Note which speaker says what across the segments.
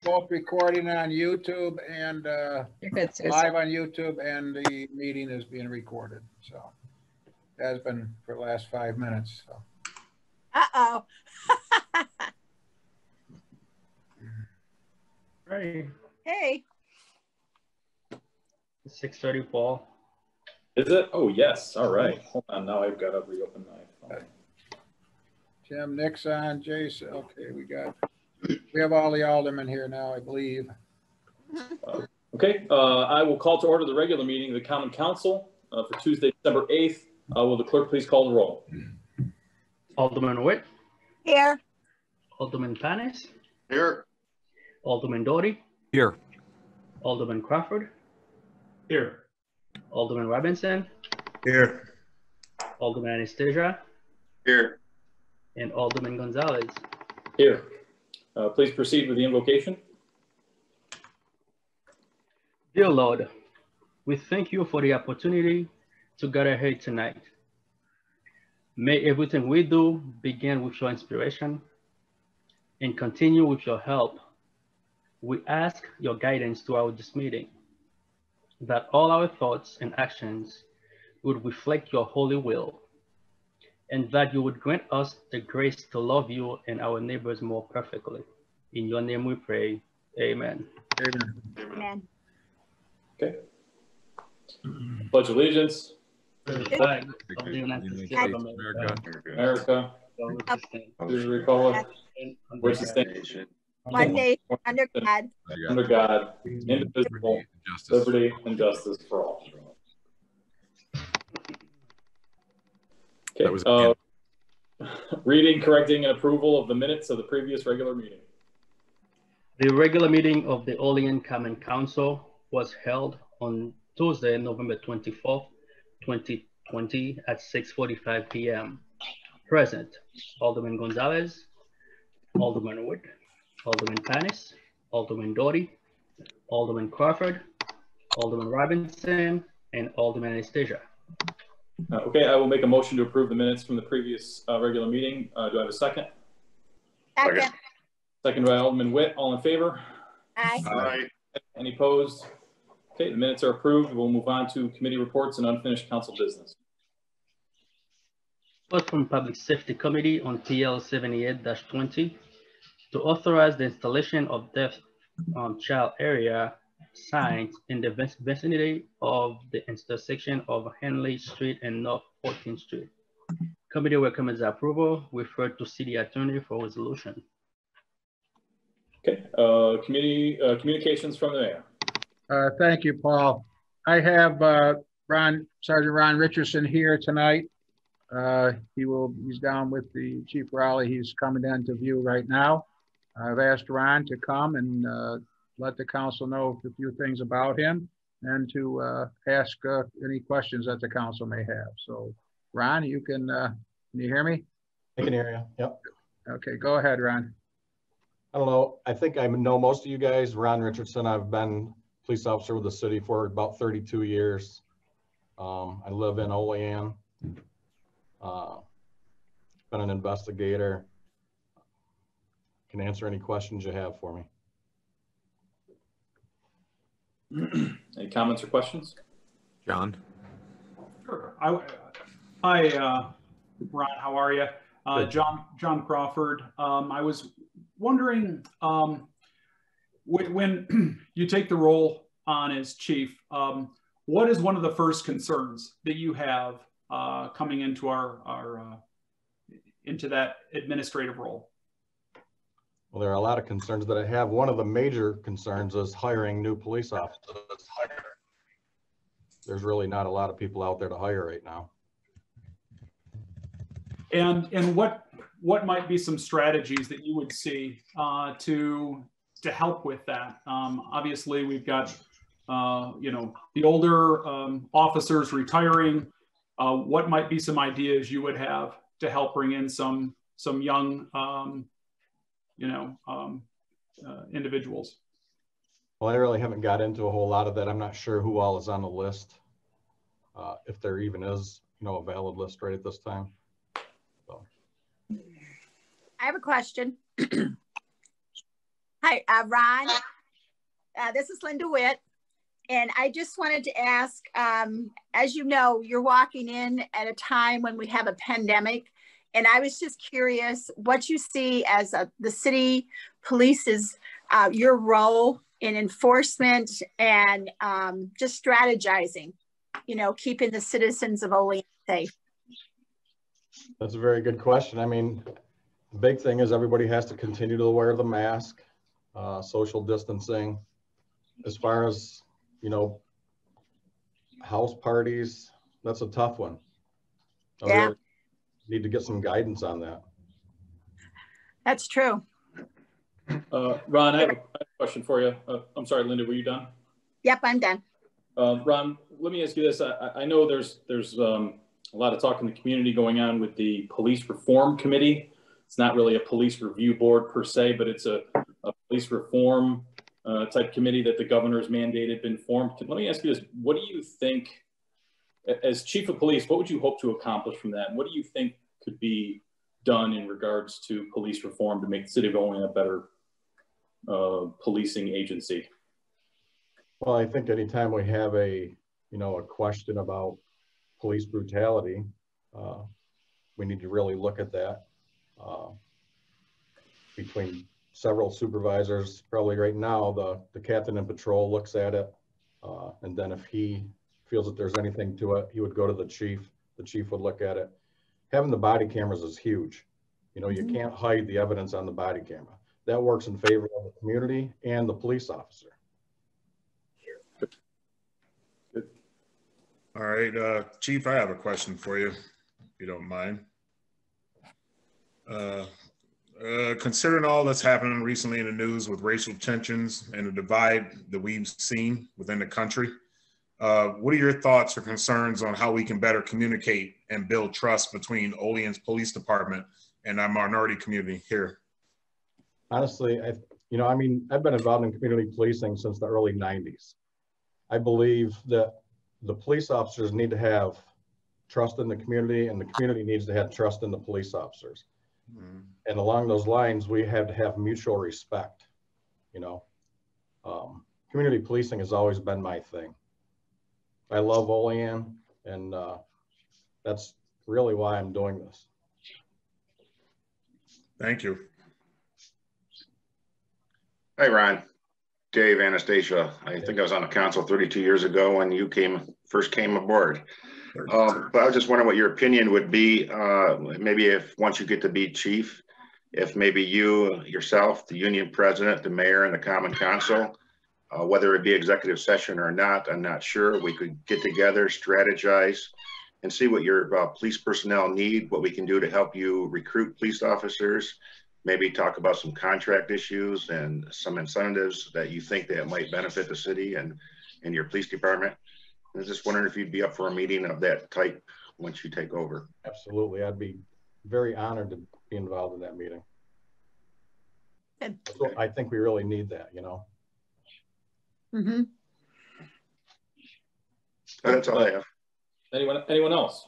Speaker 1: both recording on YouTube and live on YouTube, and the meeting is being recorded. So it has been for the last 5 minutes. So.
Speaker 2: Uh-oh.
Speaker 3: Right.
Speaker 2: Hey.
Speaker 3: 6:30, Paul.
Speaker 4: Is it? Oh, yes. All right. Hold on. Now I've got to reopen my phone.
Speaker 1: Tim, Nick's on, Jason. Okay, we have all the aldermen here now, I believe.
Speaker 4: Okay, I will call to order the regular meeting of the Common Council for Tuesday, December 8th. Will the clerk please call the roll?
Speaker 3: Alderman Witte.
Speaker 2: Here.
Speaker 3: Alderman Panus.
Speaker 5: Here.
Speaker 3: Alderman Dougherty.
Speaker 6: Here.
Speaker 3: Alderman Crawford.
Speaker 5: Here.
Speaker 3: Alderman Robinson.
Speaker 5: Here.
Speaker 3: Alderman Anastasia.
Speaker 5: Here.
Speaker 3: And Alderman Gonzalez.
Speaker 4: Here. Please proceed with the invocation.
Speaker 3: Dear Lord, we thank you for the opportunity to gather here tonight. May everything we do begin with your inspiration and continue with your help. We ask your guidance throughout this meeting, that all our thoughts and actions would reflect your holy will, and that you would grant us the grace to love you and our neighbors more perfectly. In your name we pray, amen.
Speaker 1: Amen.
Speaker 2: Amen.
Speaker 4: Okay. Pledge allegiance.
Speaker 3: To the flag of the United States of America.
Speaker 4: To the republic, which stands
Speaker 2: One nation under God.
Speaker 4: under God, indivisible, liberty and justice for all. Okay. Reading, correcting, and approval of the minutes of the previous regular meeting.
Speaker 3: The regular meeting of the Olean Common Council was held on Tuesday, November 24th, 2020 at 6:45 p.m. Present, Alderman Gonzalez, Alderman Witte, Alderman Panus, Alderman Dougherty, Alderman Crawford, Alderman Robinson, and Alderman Anastasia.
Speaker 4: Okay, I will make a motion to approve the minutes from the previous regular meeting. Do I have a second?
Speaker 2: Second.
Speaker 4: Second by Alderman Witte. All in favor?
Speaker 2: Aye.
Speaker 5: Aye.
Speaker 4: Any opposed? Okay, the minutes are approved. We'll move on to committee reports and unfinished council business.
Speaker 3: Report from Public Safety Committee on PL 78-20 to authorize the installation of deaf child area signs in the vicinity of the intersection of Henley Street and North 14th Street. Committee recommends approval. Refer to City Attorney for resolution.
Speaker 4: Okay, communications from the mayor.
Speaker 1: Thank you, Paul. I have Sergeant Ron Richardson here tonight. He's down with the Chief Raleigh. He's coming in to view right now. I've asked Ron to come and let the council know a few things about him and to ask any questions that the council may have. So Ron, you can you hear me?
Speaker 7: I can hear you, yep.
Speaker 1: Okay, go ahead, Ron.
Speaker 7: I don't know, I think I know most of you guys. Ron Richardson, I've been police officer with the city for about 32 years. I live in Olean. Been an investigator. Can answer any questions you have for me.
Speaker 4: Any comments or questions?
Speaker 6: John.
Speaker 8: Sure. Hi, Ron, how are you? John Crawford. I was wondering, when you take the role on as chief, what is one of the first concerns that you have coming into into that administrative role?
Speaker 7: Well, there are a lot of concerns that I have. One of the major concerns is hiring new police officers. There's really not a lot of people out there to hire right now.
Speaker 8: And what might be some strategies that you would see to help with that? Obviously, we've got the older officers retiring. What might be some ideas you would have to help bring in some young individuals?
Speaker 7: Well, I really haven't got into a whole lot of that. I'm not sure who all is on the list, if there even is, a valid list right at this time. So.
Speaker 2: I have a question. Hi, Ron. This is Linda Witte. And I just wanted to ask, as you know, you're walking in at a time when we have a pandemic. And I was just curious what you see as the city police's, your role in enforcement and just strategizing, you know, keeping the citizens of Olean safe.
Speaker 7: That's a very good question. I mean, the big thing is everybody has to continue to wear the mask, social distancing. As far as, you know, house parties, that's a tough one.
Speaker 2: Yeah.
Speaker 7: Really need to get some guidance on that.
Speaker 2: That's true.
Speaker 4: Ron, I have a question for you. I'm sorry, Linda, were you done?
Speaker 2: Yep, I'm done.
Speaker 4: Ron, let me ask you this. I know there's a lot of talk in the community going on with the Police Reform Committee. It's not really a police review board per se, but it's a police reform type committee that the governor's mandated been formed. Let me ask you this. What do you think, as chief of police, what would you hope to accomplish from that? And what do you think could be done in regards to police reform to make the city of Olean a better policing agency?
Speaker 7: Well, I think anytime we have a question about police brutality, we need to really look at that between several supervisors. Probably right now, the captain in patrol looks at it, and then if he feels that there's anything to it, he would go to the chief. The chief would look at it. Having the body cameras is huge. You know, you can't hide the evidence on the body camera. That works in favor of the community and the police officer.
Speaker 4: Good.
Speaker 5: All right, Chief, I have a question for you, if you don't mind. Considering all that's happening recently in the news with racial tensions and the divide that we've seen within the country, what are your thoughts or concerns on how we can better communicate and build trust between Olean's police department and our minority community here?
Speaker 7: Honestly, I've been involved in community policing since the early 90s. I believe that the police officers need to have trust in the community, and the community needs to have trust in the police officers. And along those lines, we have to have mutual respect. You know, community policing has always been my thing. I love Olean, and that's really why I'm doing this.
Speaker 5: Thank you.
Speaker 6: Hi, Ron. Dave, Anastasia. I think I was on the council 32 years ago when you first came aboard. But I was just wondering what your opinion would be, maybe if once you get to be chief, if maybe you, yourself, the union president, the mayor, and the common council, whether it be executive session or not, I'm not sure. We could get together, strategize, and see what your police personnel need, what we can do to help you recruit police officers, maybe talk about some contract issues and some incentives that you think that might benefit the city and your police department. I was just wondering if you'd be up for a meeting of that type once you take over.
Speaker 7: Absolutely. I'd be very honored to be involved in that meeting.
Speaker 2: Good.
Speaker 7: So I think we really need that, you know.
Speaker 6: That's all I have.
Speaker 4: Anyone else?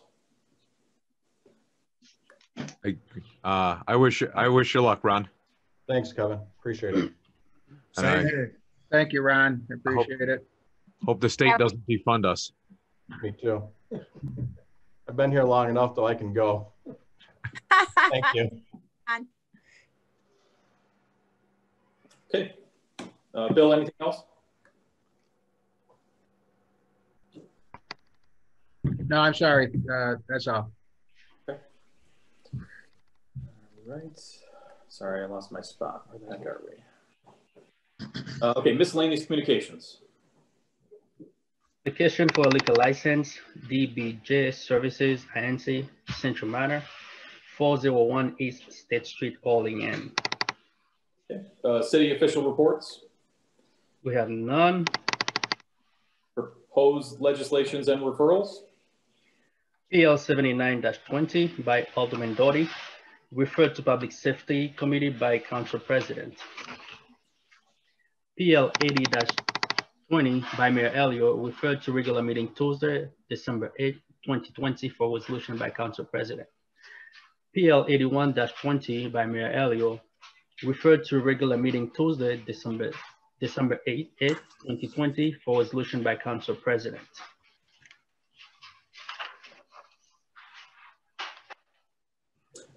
Speaker 9: I wish you luck, Ron.
Speaker 7: Thanks, Kevin. Appreciate it.
Speaker 5: Same here.
Speaker 1: Thank you, Ron. Appreciate it.
Speaker 9: Hope the state doesn't defund us.
Speaker 7: Me too. I've been here long enough though I can go. Thank you.
Speaker 4: Okay. Bill, anything else?
Speaker 1: No, I'm sorry. That's all.
Speaker 4: Okay. All right. Sorry, I lost my spot. Where the heck are we? Okay, miscellaneous communications.
Speaker 3: Application for a liquor license, DBJ Services, Inc., Central Manor, 401 East State Street, Olean.
Speaker 4: Okay. City official reports.
Speaker 3: We have none.
Speaker 4: Proposed legislations and referrals.
Speaker 3: PL 79-20 by Alderman Dougherty, referred to Public Safety Committee by Council President. PL 80-20 by Mayor Aiello, referred to regular meeting Tuesday, December 8, 2020 for resolution by Council President. PL 81-20 by Mayor Aiello, referred to regular meeting Tuesday, December 8th, 2020 for resolution by Council President.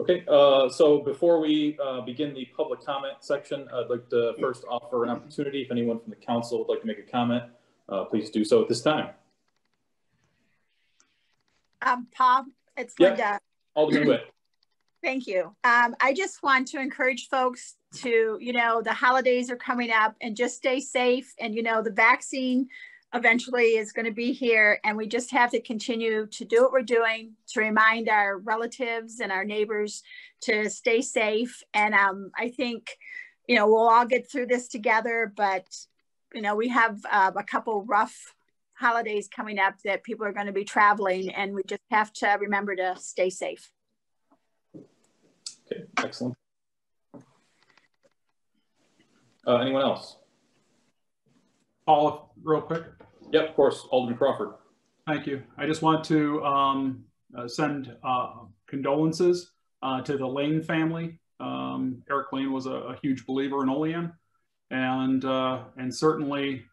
Speaker 4: Okay, so before we begin the public comment section, I'd like to first offer an opportunity. If anyone from the council would like to make a comment, please do so at this time.
Speaker 2: Paul, it's
Speaker 4: Yep.
Speaker 2: Linda.
Speaker 4: Alderman Witte.
Speaker 2: Thank you. I just want to encourage folks to, the holidays are coming up and just stay safe. And, the vaccine eventually is going to be here. And we just have to continue to do what we're doing to remind our relatives and our neighbors to stay safe. And I think, we'll all get through this together. But, we have a couple rough holidays coming up that people are going to be traveling. And we just have to remember to stay safe.
Speaker 4: Okay, excellent. Anyone else?
Speaker 8: Paul, real quick.
Speaker 4: Yep, of course, Alderman Crawford.
Speaker 8: Thank you. I just want to send condolences to the Lane family. Eric Lane was a huge believer in Olean, and certainly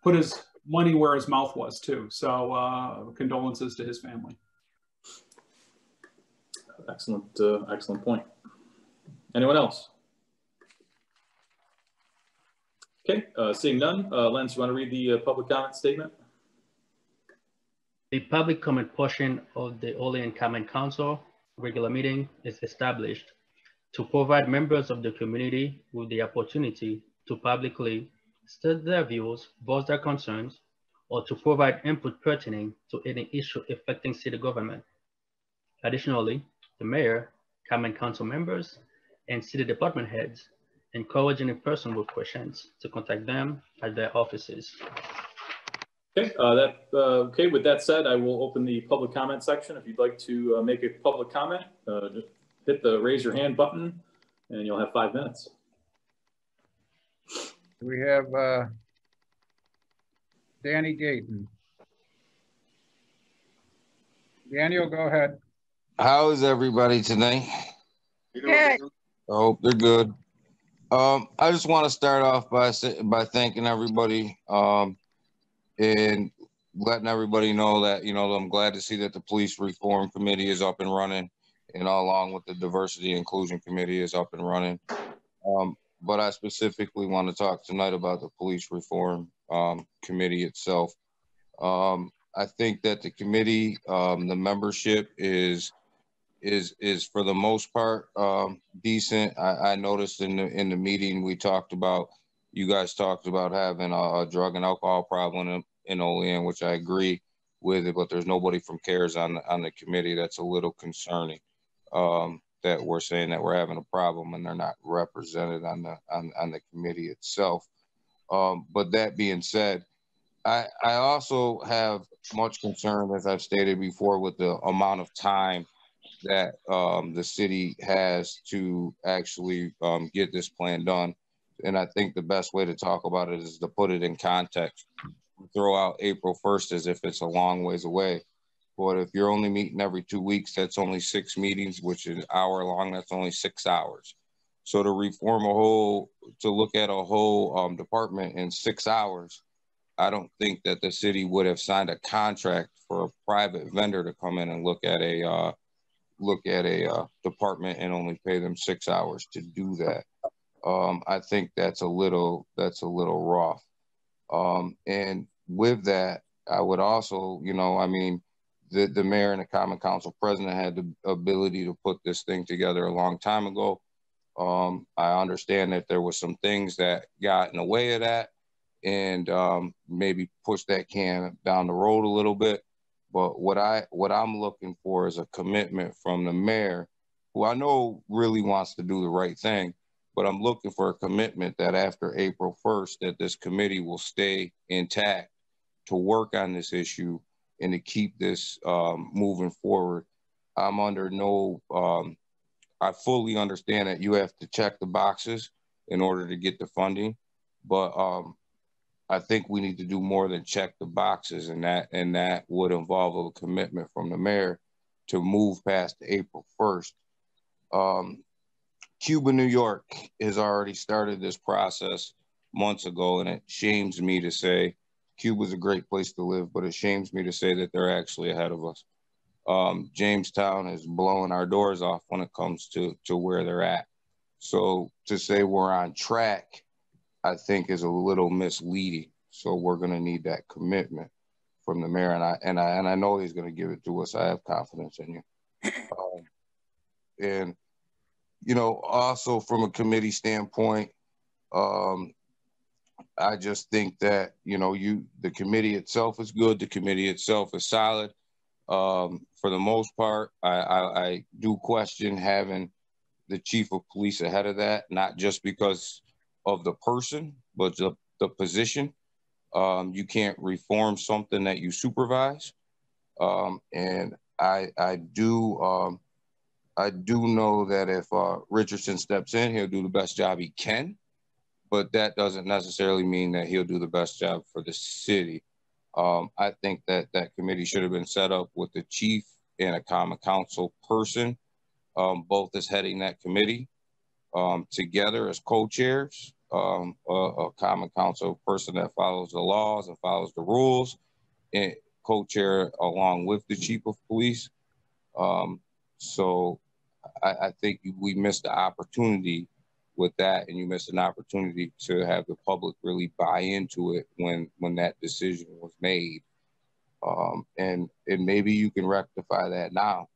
Speaker 8: put his money where his mouth was too. So condolences to his family.
Speaker 4: Excellent, excellent point. Anyone else? Okay, seeing none, Lance, you want to read the public comment statement?
Speaker 3: The public comment portion of the Olean Common Council regular meeting is established to provide members of the community with the opportunity to publicly state their views, voice their concerns, or to provide input pertaining to any issue affecting city government. Additionally, the mayor, common council members, and city department heads encourage any person with questions to contact them at their offices.
Speaker 4: Okay, okay. With that said, I will open the public comment section. If you'd like to make a public comment, just hit the raise your hand button, and you'll have 5 minutes.
Speaker 1: We have Danny Gayton. Daniel, go ahead.
Speaker 10: How is everybody tonight?
Speaker 2: Good.
Speaker 10: I hope they're good. I just want to start off by thanking everybody and letting everybody know that, I'm glad to see that the Police Reform Committee is up and running, and along with the Diversity and Inclusion Committee is up and running. But I specifically want to talk tonight about the Police Reform Committee itself. I think that the committee, the membership is for the most part decent. I noticed in the meeting you guys talked about having a drug and alcohol problem in Olean, which I agree with it, but there's nobody from CARES on the committee. That's a little concerning that we're saying that we're having a problem and they're not represented on the committee itself. But that being said, I also have much concern, as I've stated before, with the amount of time that the city has to actually get this plan done. And I think the best way to talk about it is to put it in context. Throw out April 1st as if it's a long ways away. But if you're only meeting every 2 weeks, that's only 6 meetings, which is an hour long. That's only 6 hours. So to look at a whole department in 6 hours, I don't think that the city would have signed a contract for a private vendor to come in and look at a department and only pay them 6 hours to do that. I think that's a little rough. And with that, I would also, the mayor and the common council president had the ability to put this thing together a long time ago. I understand that there were some things that got in the way of that and maybe push that can down the road a little bit. But what I'm looking for is a commitment from the mayor, who I know really wants to do the right thing, but I'm looking for a commitment that after April 1st, that this committee will stay intact to work on this issue and to keep this moving forward. I'm under I fully understand that you have to check the boxes in order to get the funding, but I think we need to do more than check the boxes, and that would involve a commitment from the mayor to move past April 1st. Cuba, New York has already started this process months ago, and it shames me to say Cuba's a great place to live, but it shames me to say that they're actually ahead of us. Jamestown is blowing our doors off when it comes to where they're at. So to say we're on track, I think is a little misleading. So we're going to need that commitment from the mayor, and I know he's going to give it to us. I have confidence in you. And you know, also from a committee standpoint, I just think that, you know, the committee itself is good. The committee itself is solid. For the most part, I do question having the chief of police ahead of that, not just because of the person, but the position. You can't reform something that you supervise. And I do know that if Richardson steps in, he'll do the best job he can, but that doesn't necessarily mean that he'll do the best job for the city. I think that committee should have been set up with the chief and a common council person, both as heading that committee, together as co-chairs, a common council person that follows the laws and follows the rules, and co-chair along with the chief of police. So I think we missed the opportunity with that, and you missed an opportunity to have the public really buy into it when that decision was made. And maybe you can rectify that now.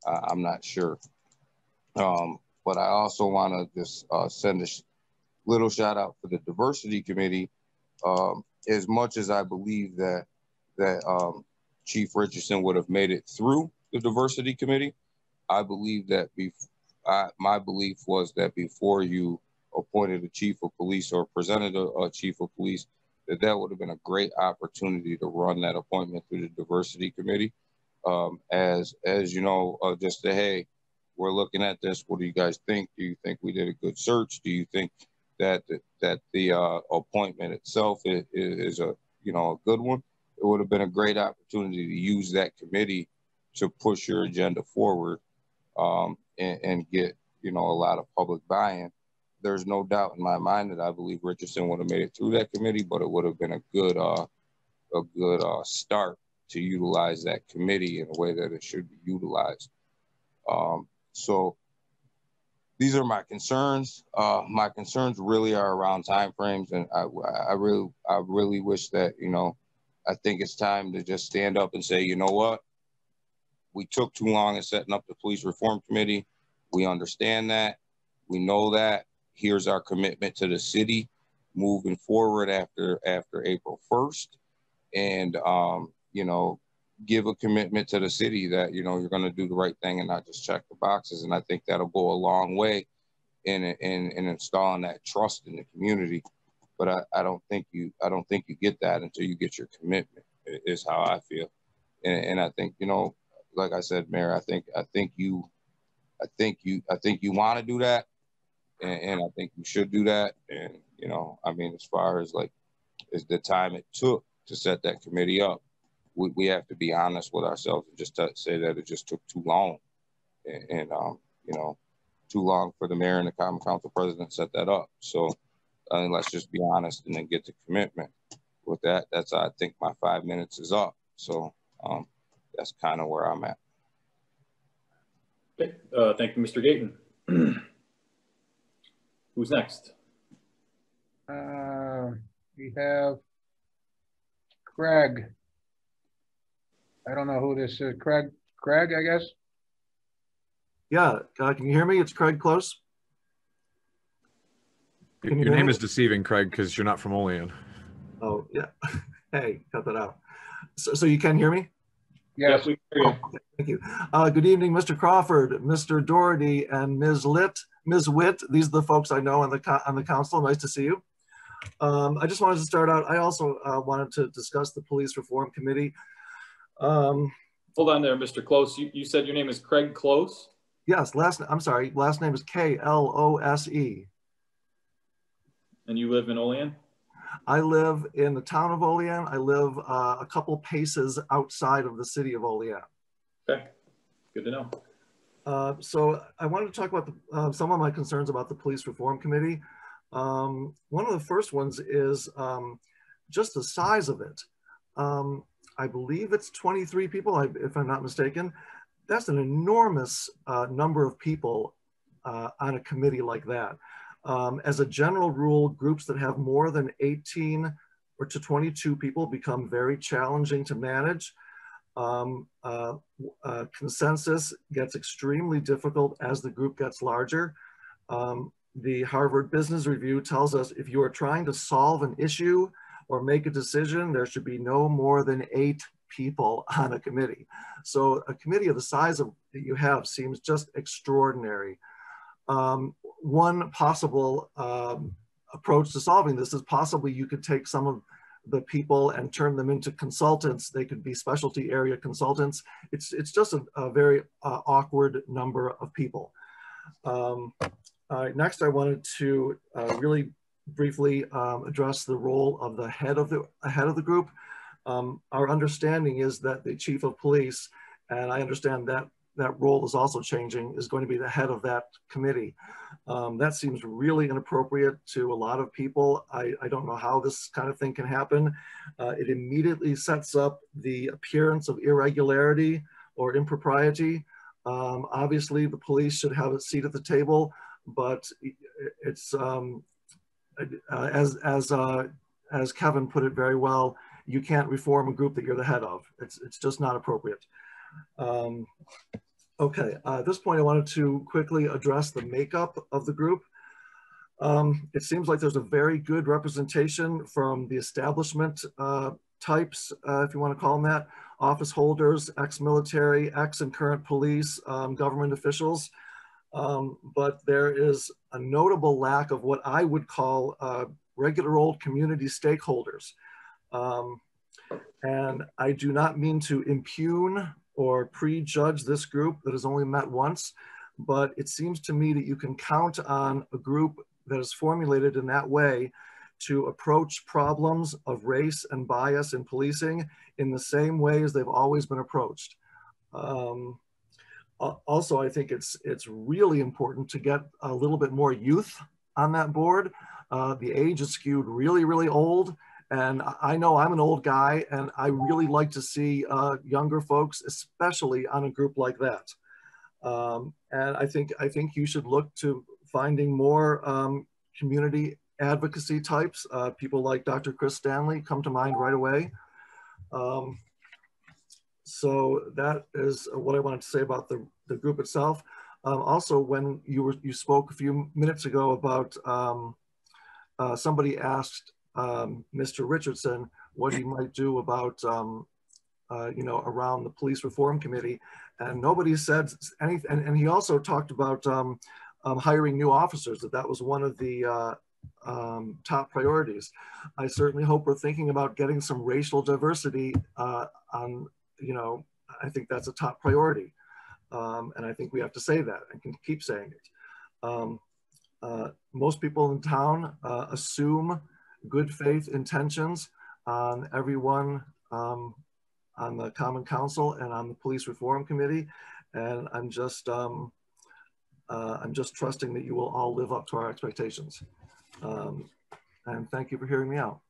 Speaker 10: I'm not sure. But I also want to just send a little shout out for the diversity committee. As much as I believe that Chief Richardson would have made it through the diversity committee, I believe that my belief was that before you appointed a chief of police or presented a chief of police, that would have been a great opportunity to run that appointment through the diversity committee. As you know, just say, hey, we're looking at this. What do you guys think? Do you think we did a good search? Do you think that the appointment itself is a good one? It would have been a great opportunity to use that committee to push your agenda forward, and get a lot of public buy-in. There's no doubt in my mind that I believe Richardson would have made it through that committee, but it would have been a good start to utilize that committee in a way that it should be utilized. So these are my concerns. My concerns really are around timeframes, and I really wish that, I think it's time to just stand up and say, you know what? We took too long in setting up the police reform committee. We understand that. We know that. Here's our commitment to the city moving forward after April 1st. And, give a commitment to the city that, you're going to do the right thing and not just check the boxes. And I think that'll go a long way in installing that trust in the community. But I don't think you get that until you get your commitment, is how I feel. And I think, like I said, Mayor, I think you want to do that, and I think you should do that. And as far as as the time it took to set that committee up, we have to be honest with ourselves and just say that it just took too long, and too long for the mayor and the common council president to set that up. So let's just be honest and then get the commitment. With that, I think my 5 minutes is up. So that's kind of where I'm at.
Speaker 4: Okay. Thank you, Mr. Gayton. Who's next?
Speaker 1: We have Craig. I don't know who this is. Craig, I guess.
Speaker 11: Yeah, can you hear me? It's Craig Close.
Speaker 9: Your name is deceiving, Craig, because you're not from Olean.
Speaker 11: Oh, yeah. Hey, cut that out. So you can hear me?
Speaker 4: Yes, we hear you.
Speaker 11: Thank you. Good evening, Mr. Crawford, Mr. Dougherty, and Ms. Witte. These are the folks I know on the council. Nice to see you. I just wanted to start out. I also wanted to discuss the Police Reform Committee.
Speaker 4: Hold on there, Mr. Close. You said your name is Craig Close?
Speaker 11: Yes, I'm sorry. Last name is K-L-O-S-E.
Speaker 4: And you live in Olean?
Speaker 11: I live in the town of Olean. I live a couple paces outside of the city of Olean.
Speaker 4: Okay, good to know.
Speaker 11: So I wanted to talk about some of my concerns about the Police Reform Committee. One of the first ones is just the size of it. I believe it's 23 people, if I'm not mistaken. That's an enormous number of people on a committee like that. As a general rule, groups that have more than 18 or to 22 people become very challenging to manage. Consensus gets extremely difficult as the group gets larger. The Harvard Business Review tells us if you are trying to solve an issue or make a decision, there should be no more than 8 people on a committee. So a committee of the size that you have seems just extraordinary. One possible approach to solving this is possibly you could take some of the people and turn them into consultants. They could be specialty area consultants. It's just a very awkward number of people. Next, I wanted to really briefly address the role of the head of the group. Our understanding is that the chief of police, and I understand that that role is also changing, is going to be the head of that committee. That seems really inappropriate to a lot of people. I don't know how this kind of thing can happen. It immediately sets up the appearance of irregularity or impropriety. Obviously, the police should have a seat at the table, but it's, as Kevin put it very well, you can't reform a group that you're the head of. It's just not appropriate. Okay, at this point, I wanted to quickly address the makeup of the group. It seems like there's a very good representation from the establishment types, if you want to call them that, office holders, ex-military, ex and current police, government officials. But there is a notable lack of what I would call regular old community stakeholders. And I do not mean to impugn or prejudge this group that has only met once, but it seems to me that you can count on a group that is formulated in that way to approach problems of race and bias in policing in the same way as they've always been approached. Also, I think it's really important to get a little bit more youth on that board. The age is skewed really, really old. And I know I'm an old guy, and I really like to see younger folks, especially on a group like that. And I think you should look to finding more community advocacy types. People like Dr. Chris Stanley come to mind right away. So that is what I wanted to say about the group itself. Also, when you spoke a few minutes ago about somebody asked Mr. Richardson what he might do about around the Police Reform Committee, and nobody said anything. And he also talked about hiring new officers, that was one of the top priorities. I certainly hope we're thinking about getting some racial diversity on, I think that's a top priority. And I think we have to say that and can keep saying it. Most people in town assume good faith intentions on everyone on the Common Council and on the Police Reform Committee. And I'm just trusting that you will all live up to our expectations. And thank you for hearing me out.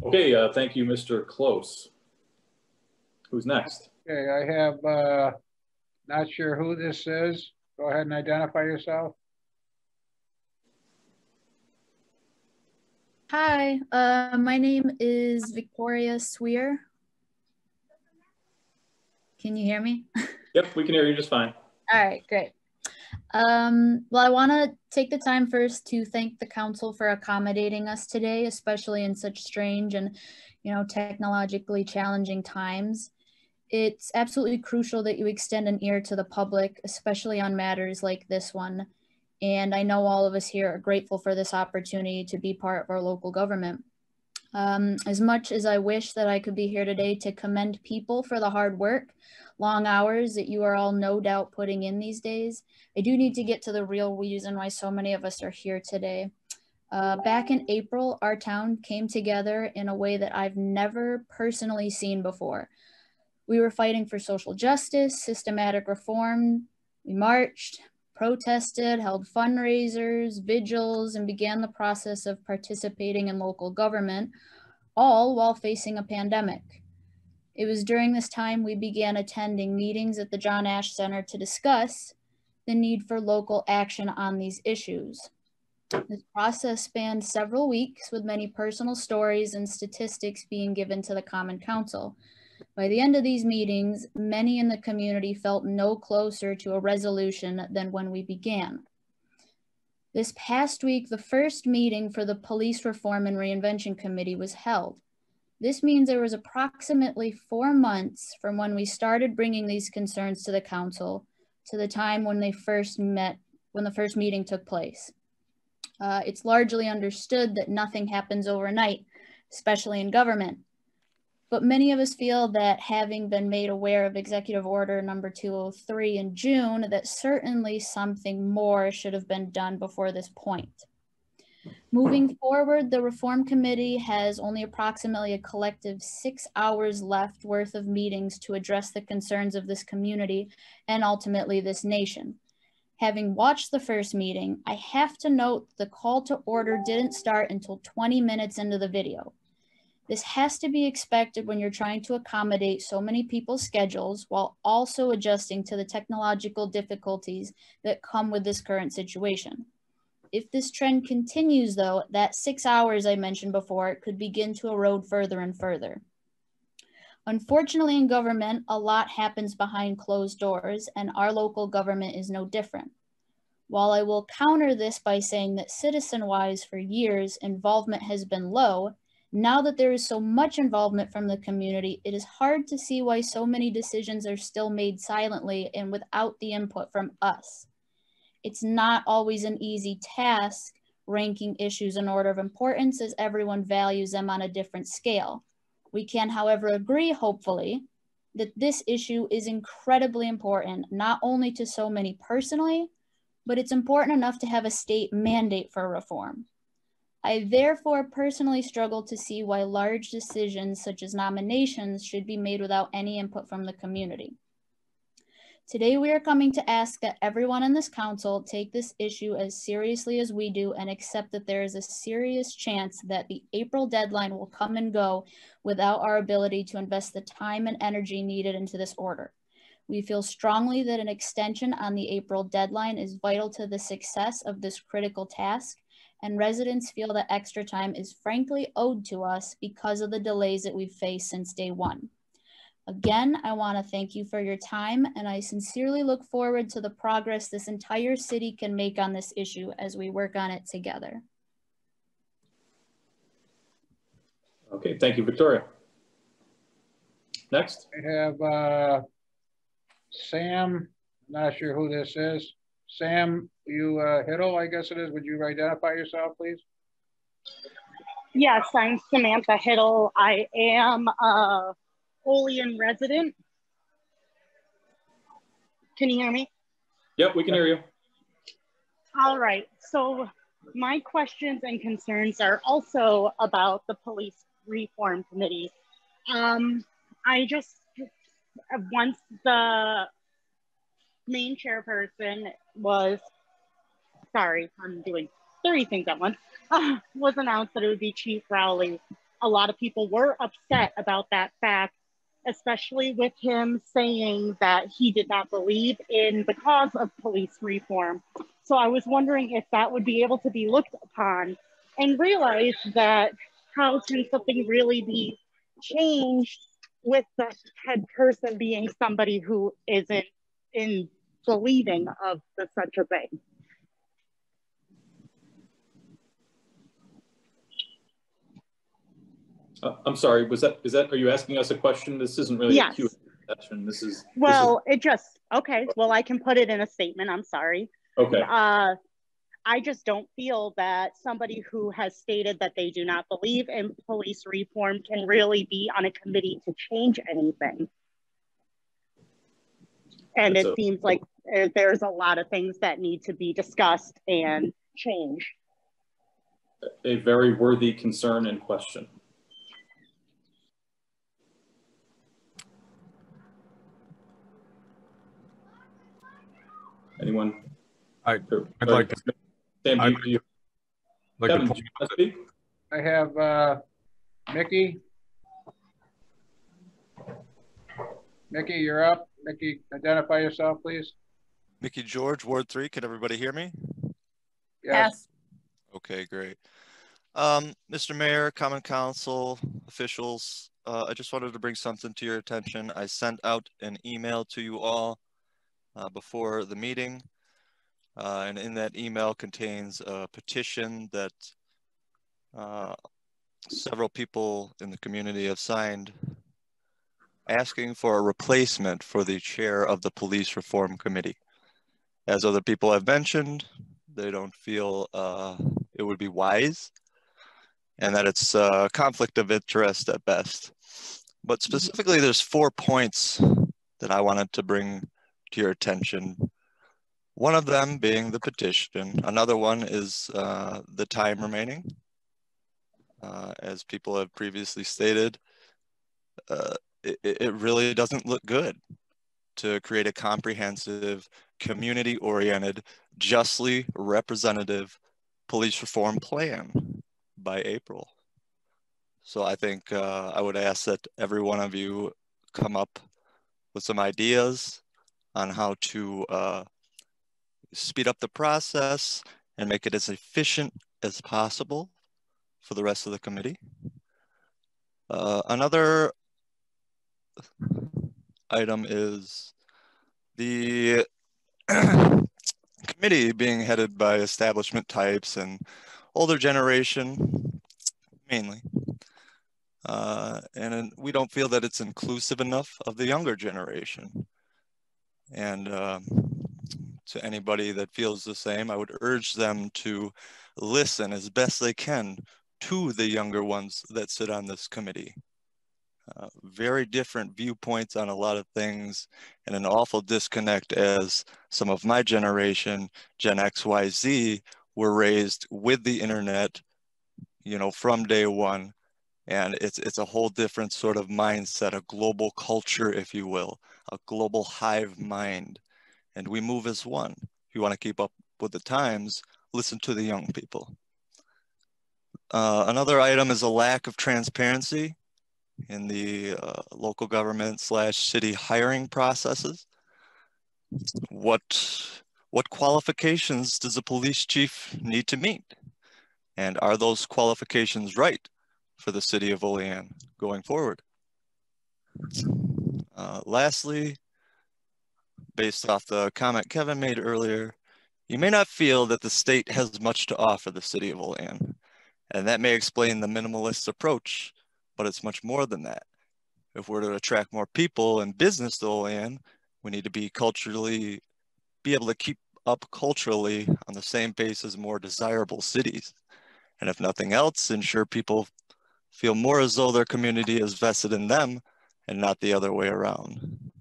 Speaker 4: Okay, thank you, Mr. Close. Who's next?
Speaker 1: Okay, I have, not sure who this is. Go ahead and identify yourself.
Speaker 12: Hi, my name is Victoria Swear. Can you hear me?
Speaker 4: Yep, we can hear you just fine.
Speaker 12: All right, great. Well, I want to take the time first to thank the council for accommodating us today, especially in such strange and, technologically challenging times. It's absolutely crucial that you extend an ear to the public, especially on matters like this one. And I know all of us here are grateful for this opportunity to be part of our local government. As much as I wish that I could be here today to commend people for the hard work, long hours that you are all no doubt putting in these days, I do need to get to the real reason why so many of us are here today. Back in April, our town came together in a way that I've never personally seen before. We were fighting for social justice, systematic reform. We marched, protested, held fundraisers, vigils, and began the process of participating in local government, all while facing a pandemic. It was during this time we began attending meetings at the John Ash Center to discuss the need for local action on these issues. This process spanned several weeks, with many personal stories and statistics being given to the Common Council. By the end of these meetings, many in the community felt no closer to a resolution than when we began. This past week, the first meeting for the Police Reform and Reinvention Committee was held. This means there was approximately 4 months from when we started bringing these concerns to the council to the time when they first met, when the first meeting took place. It's largely understood that nothing happens overnight, especially in government. But many of us feel that, having been made aware of Executive Order number 203 in June, that certainly something more should have been done before this point. Moving forward, the Reform Committee has only approximately a collective 6 hours left worth of meetings to address the concerns of this community and ultimately this nation. Having watched the first meeting, I have to note the call to order didn't start until 20 minutes into the video. This has to be expected when you're trying to accommodate so many people's schedules while also adjusting to the technological difficulties that come with this current situation. If this trend continues, though, that 6 hours I mentioned before could begin to erode further and further. Unfortunately, in government, a lot happens behind closed doors, and our local government is no different. While I will counter this by saying that citizen-wise for years, involvement has been low, now that there is so much involvement from the community, it is hard to see why so many decisions are still made silently and without the input from us. It's not always an easy task ranking issues in order of importance, as everyone values them on a different scale. We can, however, agree, hopefully, that this issue is incredibly important, not only to so many personally, but it's important enough to have a state mandate for reform. I therefore personally struggle to see why large decisions such as nominations should be made without any input from the community. Today, we are coming to ask that everyone in this council take this issue as seriously as we do and accept that there is a serious chance that the April deadline will come and go without our ability to invest the time and energy needed into this order. We feel strongly that an extension on the April deadline is vital to the success of this critical task, and residents feel that extra time is frankly owed to us because of the delays that we've faced since day one. Again, I want to thank you for your time, and I sincerely look forward to the progress this entire city can make on this issue as we work on it together.
Speaker 4: Okay, thank you, Victoria. Next.
Speaker 1: I have Sam, not sure who this is. Sam, you Hiddle, I guess it is. Would you identify yourself, please?
Speaker 13: Yes, I'm Samantha Hiddle. I am a Olean resident. Can you hear me?
Speaker 4: Yep, we can hear you.
Speaker 13: All right, so my questions and concerns are also about the Police Reform Committee. I just, once the main chairperson was, sorry, I'm doing 30 things at once, was announced that it would be Chief Rowley. A lot of people were upset about that fact, especially with him saying that he did not believe in the cause of police reform. So I was wondering if that would be able to be looked upon and realize that how can something really be changed with the head person being somebody who isn't in believing of such a thing.
Speaker 4: I'm sorry, are you asking us a question? This isn't really a Q&A session. This is,
Speaker 13: okay, well, I can put it in a statement, I'm sorry.
Speaker 4: Okay.
Speaker 13: I just don't feel that somebody who has stated that they do not believe in police reform can really be on a committee to change anything. And it seems like there's a lot of things that need to be discussed and changed.
Speaker 4: A very worthy concern and question. Anyone?
Speaker 9: I'd like to.
Speaker 4: Sam,
Speaker 9: I'd
Speaker 4: you,
Speaker 9: like
Speaker 4: Kevin,
Speaker 9: to
Speaker 4: do you want to speak?
Speaker 1: I have Mickey. Mickey, you're up. Mickey, identify yourself, please.
Speaker 14: Mickey George, Ward 3. Can everybody hear me?
Speaker 1: Yes.
Speaker 14: Okay, great. Mr. Mayor, Common Council, officials, I just wanted to bring something to your attention. I sent out an email to you all before the meeting, and in that email contains a petition that several people in the community have signed asking for a replacement for the chair of the Police Reform Committee. As other people have mentioned, they don't feel it would be wise and that it's a conflict of interest at best. But specifically, there's 4 points that I wanted to bring to your attention. One of them being the petition. Another one is the time remaining. As people have previously stated, it really doesn't look good to create a comprehensive, community-oriented, justly representative police reform plan by April. So I think I would ask that every one of you come up with some ideas on how to speed up the process and make it as efficient as possible for the rest of the committee. Another item is the committee being headed by establishment types and older generation, mainly. And we don't feel that it's inclusive enough of the younger generation. And to anybody that feels the same, I would urge them to listen as best they can to the younger ones that sit on this committee. Very different viewpoints on a lot of things, and an awful disconnect as some of my generation, Gen X, Y, Z, were raised with the internet, you know, from day one. And it's a whole different sort of mindset, a global culture, if you will, a global hive mind. And we move as one. If you want to keep up with the times, listen to the young people. Another item is a lack of transparency in the local government / city hiring processes. What qualifications does a police chief need to meet? And are those qualifications right for the city of Olean going forward? Lastly, based off the comment Kevin made earlier, you may not feel that the state has much to offer the city of Olean, and that may explain the minimalist approach, but it's much more than that. If we're to attract more people and business to Olean, we need to be able to keep up culturally on the same pace as more desirable cities. And if nothing else, ensure people feel more as though their community is vested in them and not the other way around.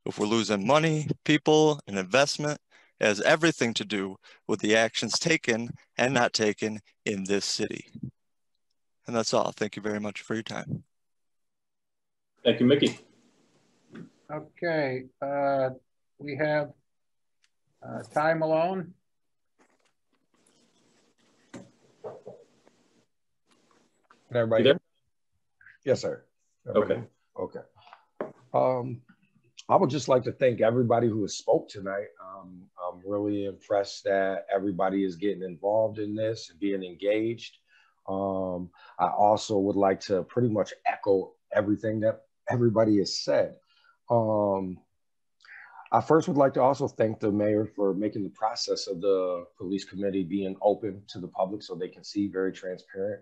Speaker 14: If we're losing money, people, and investment, it has everything to do with the actions taken and not taken in this city. And that's all. Thank you very much for your time.
Speaker 4: Thank you, Mickey.
Speaker 1: Okay, we have Ty Malone.
Speaker 15: Can everybody hear me? Yes, sir. Everybody?
Speaker 4: Okay.
Speaker 15: Okay. I would just like to thank everybody who has spoke tonight. I'm really impressed that everybody is getting involved in this and being engaged. I also would like to pretty much echo everything that everybody has said. I first would like to also thank the mayor for making the process of the police committee being open to the public so they can see, very transparent.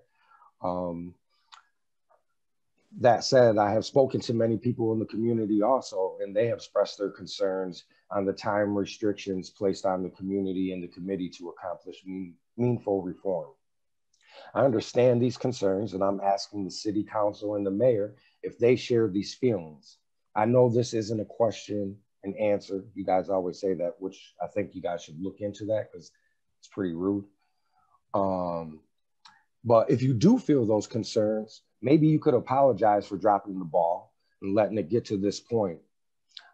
Speaker 15: That said, I have spoken to many people in the community also, and they have expressed their concerns on the time restrictions placed on the community and the committee to accomplish meaningful reform. I understand these concerns, and I'm asking the city council and the mayor if they share these feelings. I know this isn't a question and answer. You guys always say that, which I think you guys should look into that because it's pretty rude. But if you do feel those concerns, maybe you could apologize for dropping the ball and letting it get to this point.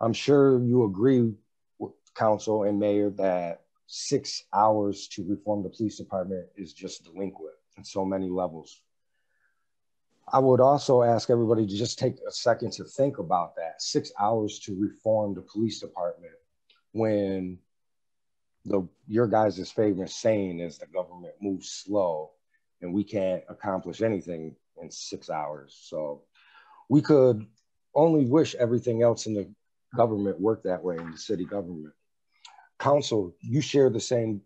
Speaker 15: I'm sure you agree council and mayor that 6 hours to reform the police department is just delinquent in so many levels. I would also ask everybody to just take a second to think about that. 6 hours to reform the police department when your guys' favorite saying is the government moves slow and we can't accomplish anything in 6 hours. So we could only wish everything else in the government worked that way, in the city government. Council, you share the same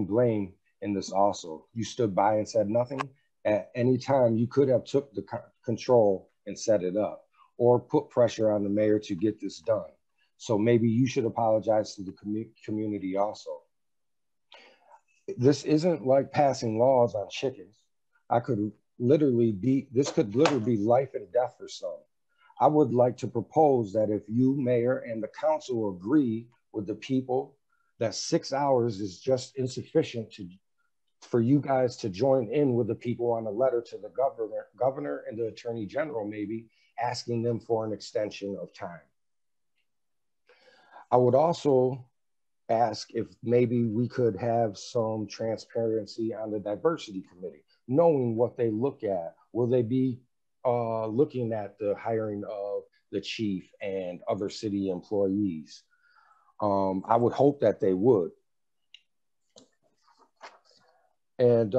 Speaker 15: blame in this also. You stood by and said nothing. At any time, you could have took the control and set it up or put pressure on the mayor to get this done. So maybe you should apologize to the community also. This isn't like passing laws on chickens. This could literally be life and death for some. I would like to propose that if you, mayor, and the council agree with the people that 6 hours is just insufficient for you guys to join in with the people on a letter to the governor and the attorney general, maybe asking them for an extension of time. I would also ask if maybe we could have some transparency on the diversity committee, knowing what they look at. Will they be looking at the hiring of the chief and other city employees? I would hope that they would. And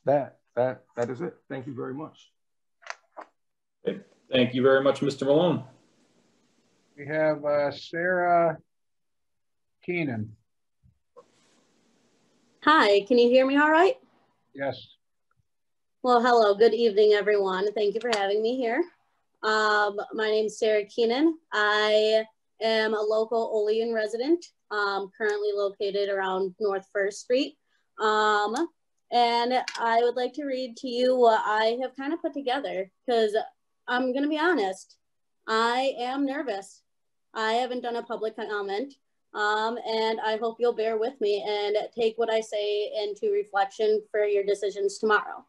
Speaker 15: that is it. Thank you very much.
Speaker 4: Okay. Thank you very much, Mr. Malone.
Speaker 1: We have Sarah Keenan.
Speaker 16: Hi, can you hear me all right?
Speaker 1: Yes.
Speaker 16: Well, hello, good evening, everyone. Thank you for having me here. My name is Sarah Keenan. I am a local Olean resident, currently located around North 1st Street. And I would like to read to you what I have kind of put together, because I'm going to be honest, I am nervous. I haven't done a public comment, and I hope you'll bear with me and take what I say into reflection for your decisions tomorrow.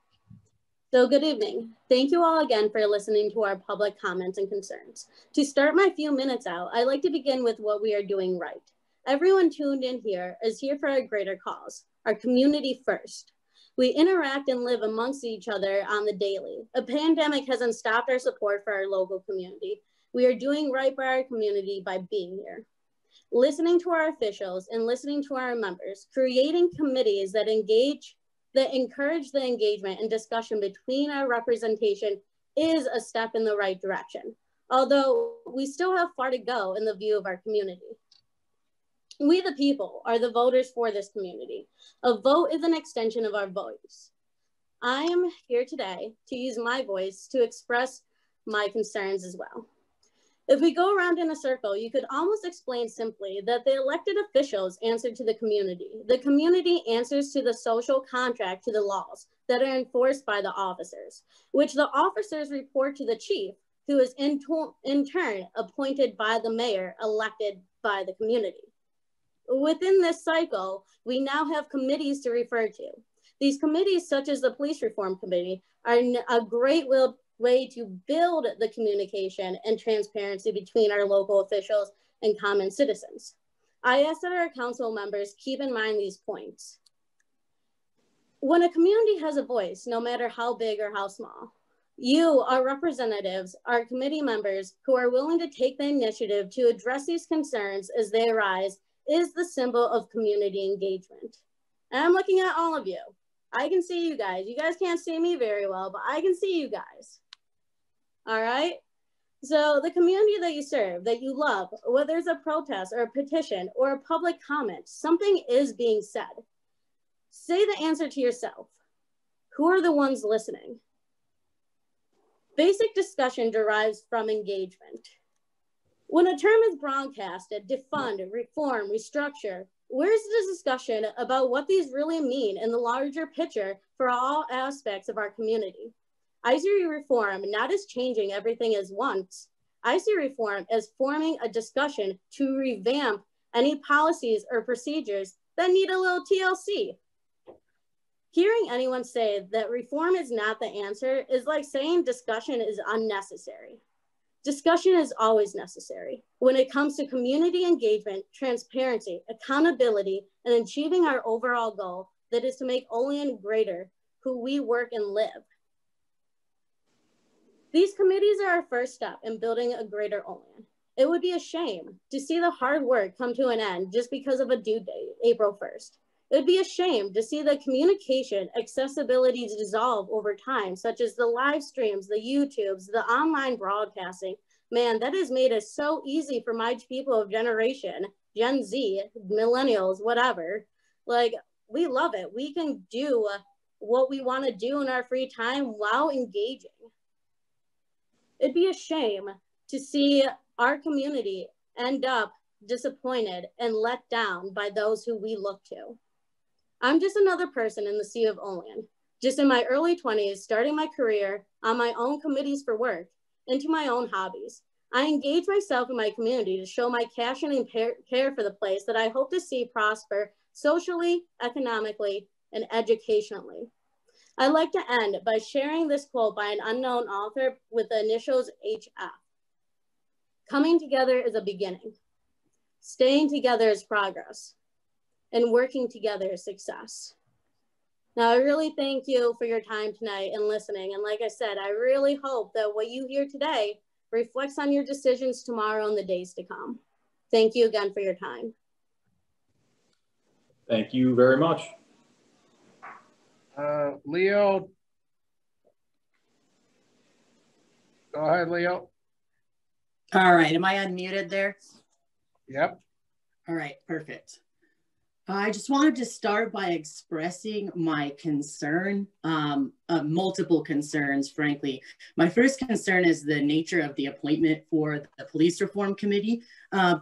Speaker 16: So good evening. Thank you all again for listening to our public comments and concerns. To start my few minutes out, I'd like to begin with what we are doing right. Everyone tuned in here is here for a greater cause, our community first. We interact and live amongst each other on the daily. A pandemic hasn't stopped our support for our local community. We are doing right by our community by being here. Listening to our officials and listening to our members, creating committees that encourage the engagement and discussion between our representation is a step in the right direction, although we still have far to go in the view of our community. We, the people, are the voters for this community. A vote is an extension of our voice. I am here today to use my voice to express my concerns as well. If we go around in a circle, you could almost explain simply that the elected officials answer to the community. The community answers to the social contract, to the laws that are enforced by the officers, which the officers report to the chief, who is in turn appointed by the mayor, elected by the community. Within this cycle, we now have committees to refer to. These committees, such as the Police Reform Committee, are a great way to build the communication and transparency between our local officials and common citizens. I ask that our council members keep in mind these points. When a community has a voice, no matter how big or how small, you, our representatives, our committee members who are willing to take the initiative to address these concerns as they arise is the symbol of community engagement. And I'm looking at all of you. I can see you guys. You guys can't see me very well, but I can see you guys. All right? So the community that you serve, that you love, whether it's a protest or a petition or a public comment, something is being said. Say the answer to yourself. Who are the ones listening? Basic discussion derives from engagement. When a term is broadcasted, defund, reform, restructure, where's the discussion about what these really mean in the larger picture for all aspects of our community? I see reform not as changing everything as once. I see reform as forming a discussion to revamp any policies or procedures that need a little TLC. Hearing anyone say that reform is not the answer is like saying discussion is unnecessary. Discussion is always necessary when it comes to community engagement, transparency, accountability, and achieving our overall goal that is to make Olean greater, who we work and live. These committees are our first step in building a greater Olean. It would be a shame to see the hard work come to an end just because of a due date, April 1st. It would be a shame to see the communication accessibility dissolve over time, such as the live streams, the YouTubes, the online broadcasting. Man, that has made it so easy for my people of generation, Gen Z, millennials, whatever. Like, we love it. We can do what we want to do in our free time while engaging. It'd be a shame to see our community end up disappointed and let down by those who we look to. I'm just another person in the sea of Olean, just in my early 20s, starting my career on my own committees for work, into my own hobbies. I engage myself in my community to show my passion and care for the place that I hope to see prosper socially, economically, and educationally. I'd like to end by sharing this quote by an unknown author with the initials HF. Coming together is a beginning. Staying together is progress. And working together is success. Now, I really thank you for your time tonight and listening. And like I said, I really hope that what you hear today reflects on your decisions tomorrow and the days to come. Thank you again for your time.
Speaker 4: Thank you very much.
Speaker 1: Leo. Go ahead, Leo.
Speaker 17: All right, am I unmuted there?
Speaker 1: Yep.
Speaker 17: All right, perfect. I just wanted to start by expressing my concern, multiple concerns, frankly. My first concern is the nature of the appointment for the Police Reform Committee.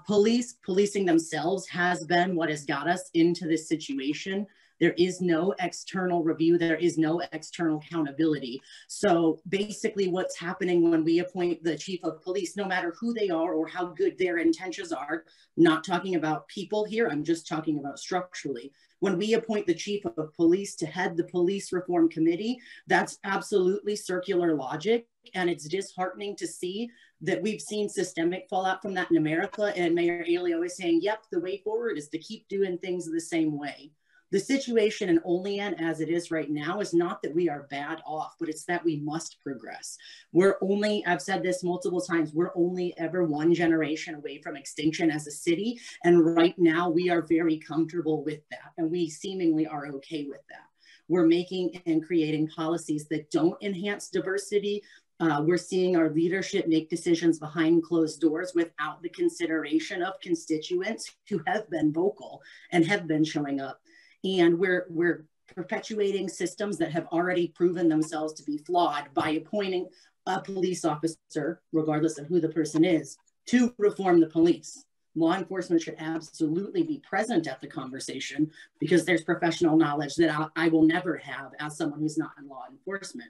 Speaker 17: Policing themselves has been what has got us into this situation. There is no external review. There is no external accountability. So basically what's happening when we appoint the chief of police, no matter who they are or how good their intentions are, not talking about people here, I'm just talking about structurally. When we appoint the chief of police to head the Police Reform Committee, that's absolutely circular logic. And it's disheartening to see that we've seen systemic fallout from that in America. And Mayor Aiello is saying, yep, the way forward is to keep doing things the same way. The situation in Olean as it is right now is not that we are bad off, but it's that we must progress. We're only, I've said this multiple times, we're only ever one generation away from extinction as a city. And right now we are very comfortable with that. And we seemingly are okay with that. We're making and creating policies that don't enhance diversity. We're seeing our leadership make decisions behind closed doors without the consideration of constituents who have been vocal and have been showing up. And we're perpetuating systems that have already proven themselves to be flawed by appointing a police officer, regardless of who the person is, to reform the police. Law enforcement should absolutely be present at the conversation because there's professional knowledge that I will never have as someone who's not in law enforcement.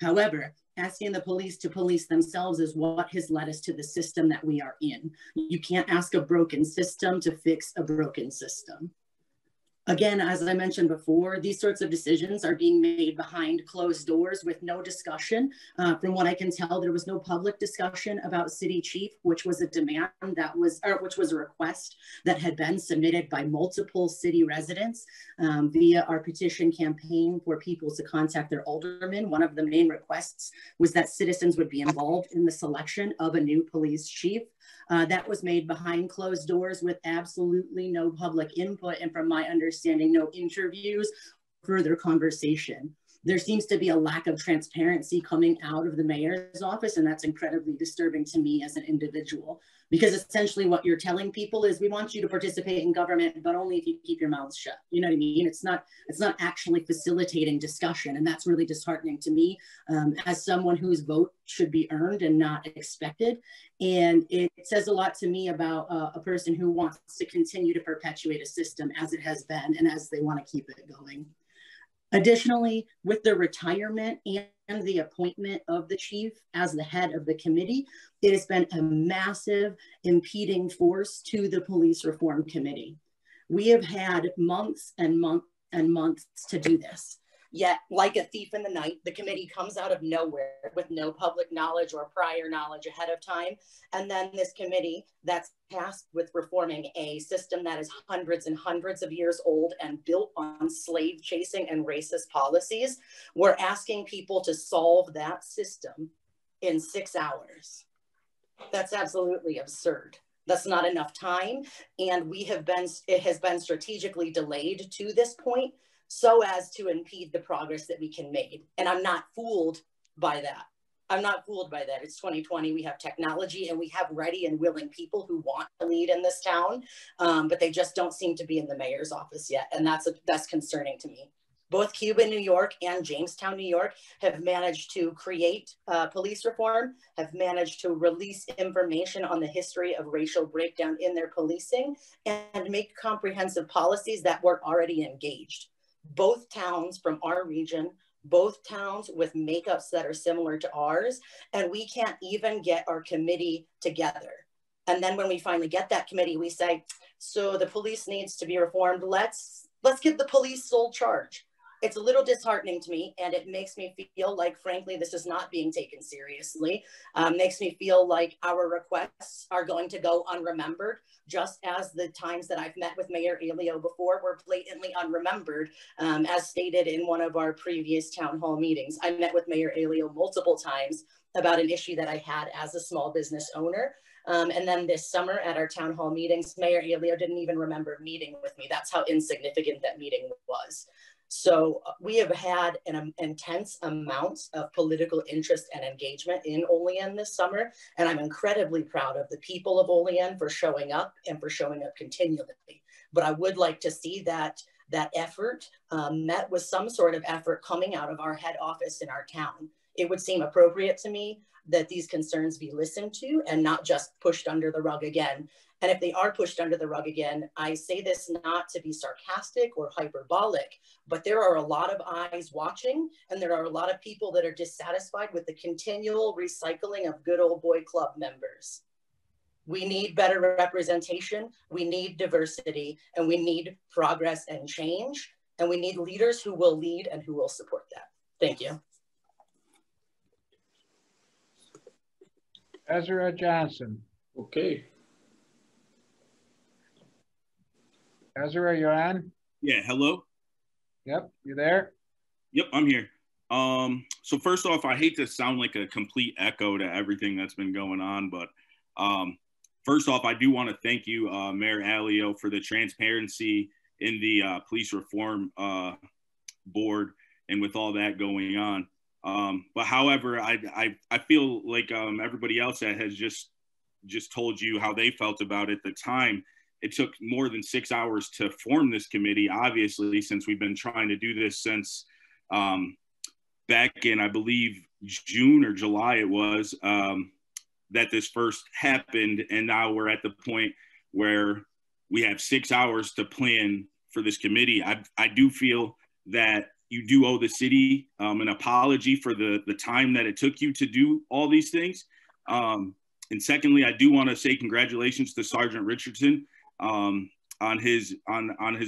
Speaker 17: However, asking the police to police themselves is what has led us to the system that we are in. You can't ask a broken system to fix a broken system. Again, as I mentioned before, these sorts of decisions are being made behind closed doors with no discussion. From what I can tell, there was no public discussion about city chief, which was a demand that was, or which was a request that had been submitted by multiple city residents via our petition campaign for people to contact their aldermen. One of the main requests was that citizens would be involved in the selection of a new police chief. That was made behind closed doors with absolutely no public input, and from my understanding, no interviews, further conversation. There seems to be a lack of transparency coming out of the mayor's office, and that's incredibly disturbing to me as an individual, because essentially what you're telling people is we want you to participate in government, but only if you keep your mouths shut. You know what I mean? It's not actually facilitating discussion, and that's really disheartening to me as someone whose vote should be earned and not expected. And it says a lot to me about a person who wants to continue to perpetuate a system as it has been and as they want to keep it going. Additionally, with the retirement and the appointment of the chief as the head of the committee, it has been a massive impeding force to the Police Reform Committee. We have had months and months and months to do this.
Speaker 18: Yet, like a thief in the night, the committee comes out of nowhere with no public knowledge or prior knowledge ahead of time. And then this committee that's tasked with reforming a system that is hundreds and hundreds of years old and built on slave chasing and racist policies, we're asking people to solve that system in 6 hours. That's absolutely absurd. That's not enough time. And it has been strategically delayed to this point so as to impede the progress that we can make. And I'm not fooled by that. I'm not fooled by that. It's 2020, we have technology and we have ready and willing people who want to lead in this town, but they just don't seem to be in the mayor's office yet. And that's concerning to me. Both Cuba, New York and Jamestown, New York have managed to create police reform, have managed to release information on the history of racial breakdown in their policing and make comprehensive policies that were already engaged. Both towns from our region, both towns with makeups that are similar to ours, and we can't even get our committee together. And then when we finally get that committee, we say, so the police needs to be reformed. Let's give the police sole charge. It's a little disheartening to me, and it makes me feel like, frankly, this is not being taken seriously. Makes me feel like our requests are going to go unremembered, just as the times that I've met with Mayor Aiello before were blatantly unremembered, as stated in one of our previous town hall meetings. I met with Mayor Aiello multiple times about an issue that I had as a small business owner. And then this summer at our town hall meetings, Mayor Aiello didn't even remember meeting with me. That's how insignificant that meeting was. So we have had an intense amount of political interest and engagement in Olean this summer. And I'm incredibly proud of the people of Olean for showing up and for showing up continually. But I would like to see that effort met with some sort of effort coming out of our head office in our town. It would seem appropriate to me that these concerns be listened to and not just pushed under the rug again. And if they are pushed under the rug again, I say this not to be sarcastic or hyperbolic, but there are a lot of eyes watching, and there are a lot of people that are dissatisfied with the continual recycling of good old boy club members. We need better representation, we need diversity, and we need progress and change, and we need leaders who will lead and who will support that. Thank you.
Speaker 1: Ezra Johnson.
Speaker 19: Okay.
Speaker 1: Ezra, you on?
Speaker 20: Yeah, hello?
Speaker 1: Yep, you there?
Speaker 20: Yep, I'm here. So first off, I hate to sound like a complete echo to everything that's been going on, but first off, I do want to thank you, Mayor Aiello, for the transparency in the police reform board and with all that going on. But however, I feel like everybody else that has just told you how they felt about it at the time. It took more than 6 hours to form this committee, obviously, since we've been trying to do this since back in, I believe, June or July it was, that this first happened. And now we're at the point where we have 6 hours to plan for this committee. I do feel that you do owe the city an apology for the time that it took you to do all these things. And secondly, I do want to say congratulations to Sergeant Richardson on his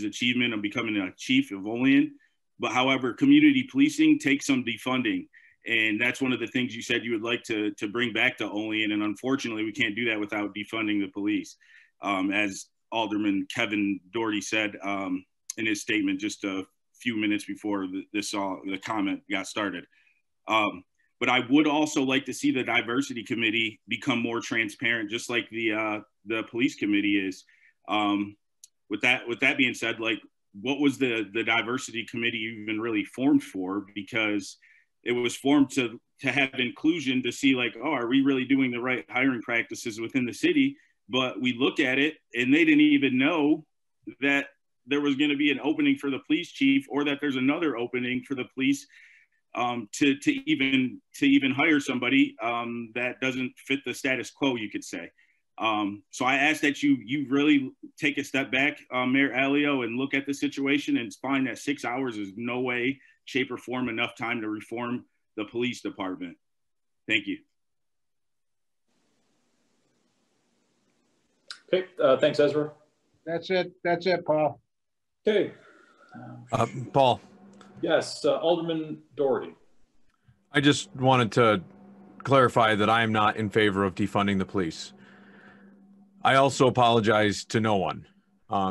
Speaker 20: achievement of becoming a chief of Olean. But however, community policing takes some defunding. And that's one of the things you said you would like to bring back to Olean. And unfortunately, we can't do that without defunding the police. As Alderman Kevin Dougherty said in his statement just a few minutes before the comment got started. But I would also like to see the diversity committee become more transparent, just like the police committee is. With that being said, like, what was the diversity committee even really formed for? Because it was formed to have inclusion, to see like, oh, are we really doing the right hiring practices within the city? But we look at it and they didn't even know that there was going to be an opening for the police chief, or that there's another opening for the police to even hire somebody that doesn't fit the status quo, you could say. So I ask that you really take a step back, Mayor Aiello, and look at the situation and find that 6 hours is no way, shape, or form enough time to reform the police department. Thank you.
Speaker 4: Okay, thanks, Ezra.
Speaker 1: That's it, Paul.
Speaker 4: Okay.
Speaker 9: Paul,
Speaker 4: Yes, Alderman Dougherty.
Speaker 9: I just wanted to clarify that I am not in favor of defunding the police. I also apologize to no one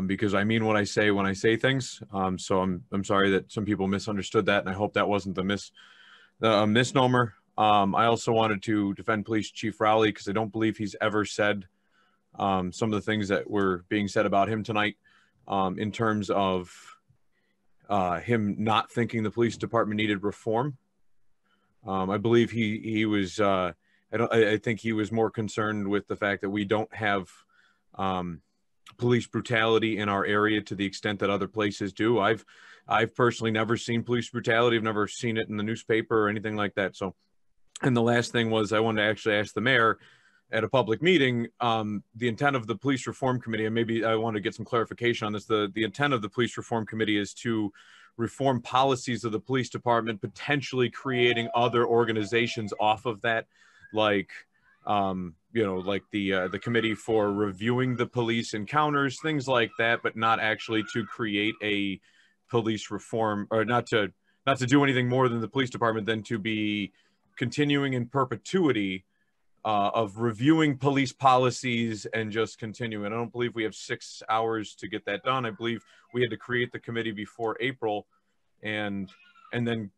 Speaker 9: because I mean what I say when I say things. So I'm sorry that some people misunderstood that, and I hope that wasn't the misnomer. I also wanted to defend Police Chief Rowley because I don't believe he's ever said some of the things that were being said about him tonight in terms of him not thinking the police department needed reform. I believe he was, I think he was more concerned with the fact that we don't have police brutality in our area to the extent that other places do. I've personally never seen police brutality. I've never seen it in the newspaper or anything like that. So, and the last thing was I wanted to actually ask the mayor at a public meeting, the intent of the police reform committee, and maybe I want to get some clarification on this. The intent of the police reform committee is to reform policies of the police department, potentially creating other organizations off of that, like, you know, like the committee for reviewing the police encounters, things like that, but not actually to create a police reform, or not to do anything more than the police department than to be continuing in perpetuity of reviewing police policies and just continuing. I don't believe we have 6 hours to get that done. I believe we had to create the committee before April, and then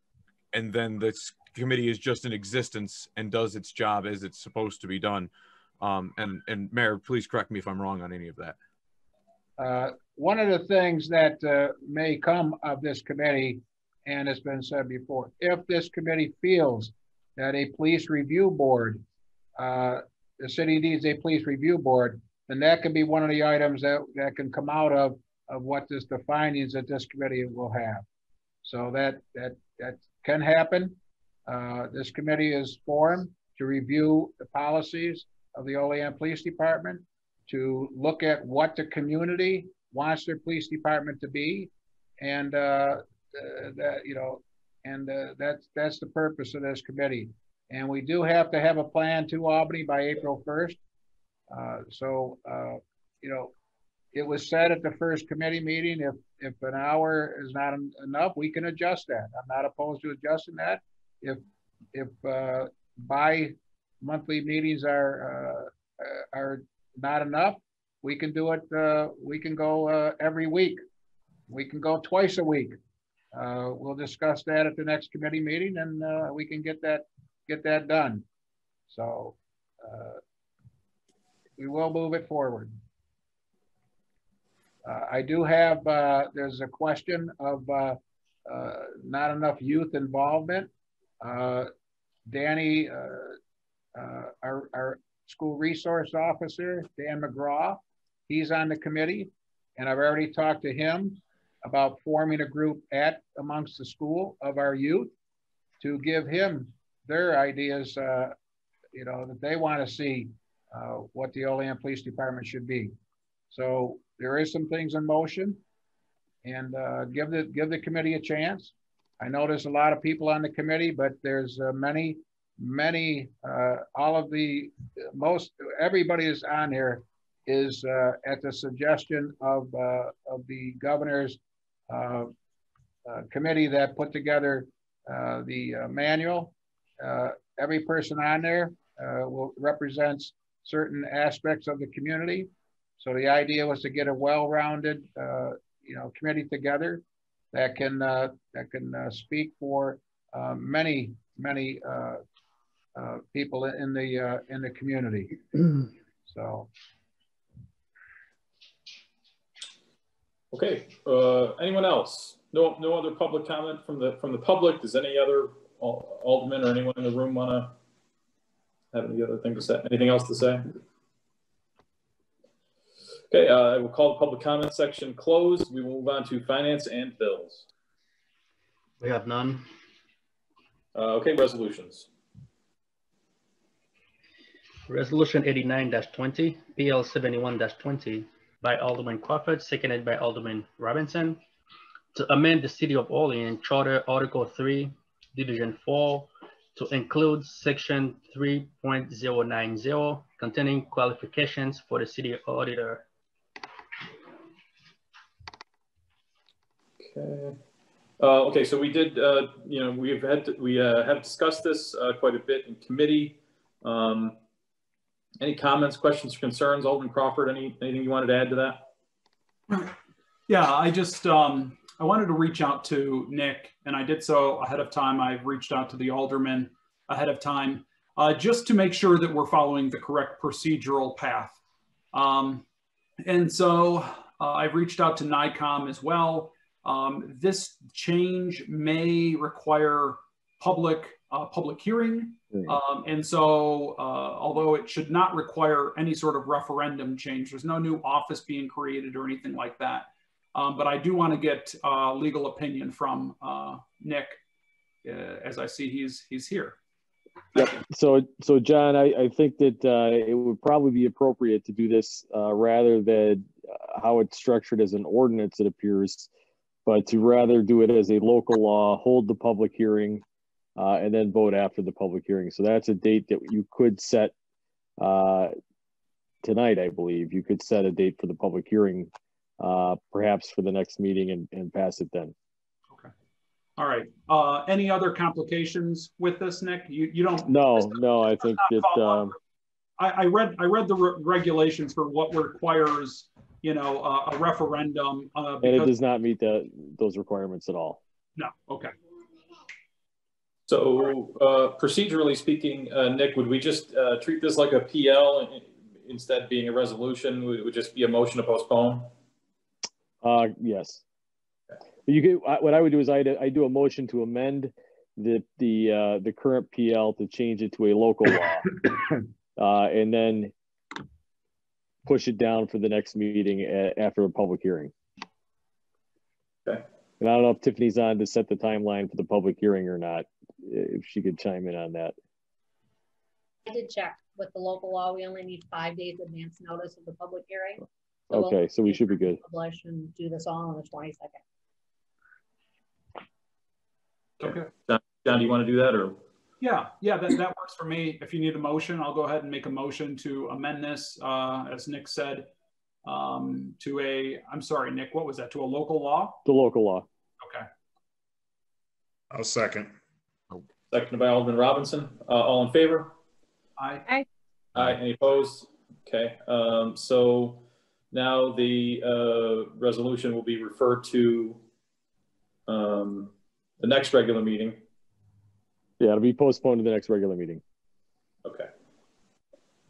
Speaker 9: this committee is just in existence and does its job as it's supposed to be done. And Mayor, please correct me if I'm wrong on any of that.
Speaker 1: One of the things that may come of this committee, and it's been said before, if this committee feels that a police review board, the city needs a police review board, then that can be one of the items that can come out of what the findings that this committee will have. So that can happen. This committee is formed to review the policies of the Olean Police Department, to look at what the community wants their police department to be, and that's the purpose of this committee. And we do have to have a plan to Albany by April 1st. It was said at the first committee meeting, if an hour is not enough, we can adjust that. I'm not opposed to adjusting that. If bi-monthly meetings are not enough, we can do it. We can go every week. We can go twice a week. We'll discuss that at the next committee meeting, and we can get that done. So we will move it forward. I do have, there's a question of not enough youth involvement. Danny, our school resource officer, Dan McGraw, he's on the committee, and I've already talked to him about forming a group amongst the school of our youth to give him their ideas, that they want to see what the Olean Police Department should be. So there is some things in motion, and give the committee a chance. I know there's a lot of people on the committee, but there's many, everybody is on there is at the suggestion of the governor's committee that put together the manual. Every person on there represents certain aspects of the community. So the idea was to get a well-rounded, committee together that can speak for many people in the community. So.
Speaker 4: Okay. Anyone else? No other public comment from the public. Does any other alderman or anyone in the room want to have any other thing to say? Anything else to say? Okay, I will call the public comment section closed. We will move on to finance and bills.
Speaker 3: We have none.
Speaker 4: Okay, resolutions.
Speaker 3: Resolution 89-20, PL 71-20 by Alderman Crawford, seconded by Alderman Robinson, to amend the City of Olean Charter Article 3, Division 4, to include Section 3.090 containing qualifications for the City Auditor.
Speaker 4: Okay. Okay, so we did, you know, we have discussed this quite a bit in committee. Any comments, questions, or concerns? Alderman Crawford, anything you wanted to add to that?
Speaker 8: Yeah, I just, I wanted to reach out to Nick, and I did so ahead of time. I've reached out to the Alderman ahead of time, just to make sure that we're following the correct procedural path. And so I've reached out to NICOM as well. This change may require public hearing. And so although it should not require any sort of referendum change, there's no new office being created or anything like that. But I do want to get legal opinion from Nick, as I see he's here.
Speaker 19: Yep. So John, I think that it would probably be appropriate to do this rather than how it's structured as an ordinance, it appears, but to rather do it as a local law, hold the public hearing, and then vote after the public hearing. So that's a date that you could set tonight, I believe. You could set a date for the public hearing, perhaps for the next meeting, and pass it then.
Speaker 8: Okay. All right. Any other complications with this, Nick? You don't?
Speaker 19: No. I think that
Speaker 8: I read the regulations for what requires, you know, a referendum.
Speaker 19: And it does not meet those requirements at all.
Speaker 8: No. Okay.
Speaker 4: So procedurally speaking, Nick, would we just treat this like a PL instead of being a resolution? Would it just be a motion to postpone?
Speaker 19: Yes. You could. What I would do is I do a motion to amend the current PL to change it to a local law, and then push it down for the next meeting after a public hearing.
Speaker 4: Okay.
Speaker 19: And I don't know if Tiffany's on to set the timeline for the public hearing or not. If she could chime in on that.
Speaker 21: I did check with the local law. We only need 5 days advance notice of the public hearing.
Speaker 19: So okay, so we should be good.
Speaker 21: Publish and do this all on the 22nd.
Speaker 4: Okay. John, do you want to do that or?
Speaker 8: Yeah, that works for me. If you need a motion, I'll go ahead and make a motion to amend this, as Nick said, to a, I'm sorry, Nick, what was that, to a local law?
Speaker 19: The local law.
Speaker 8: Okay.
Speaker 5: I'll second.
Speaker 4: Seconded by Alderman Robinson. All in favor?
Speaker 8: Aye.
Speaker 21: Aye.
Speaker 4: Aye. Any opposed? Okay. So now the resolution will be referred to the next regular meeting.
Speaker 19: Yeah, it'll be postponed to the next regular meeting.
Speaker 4: Okay.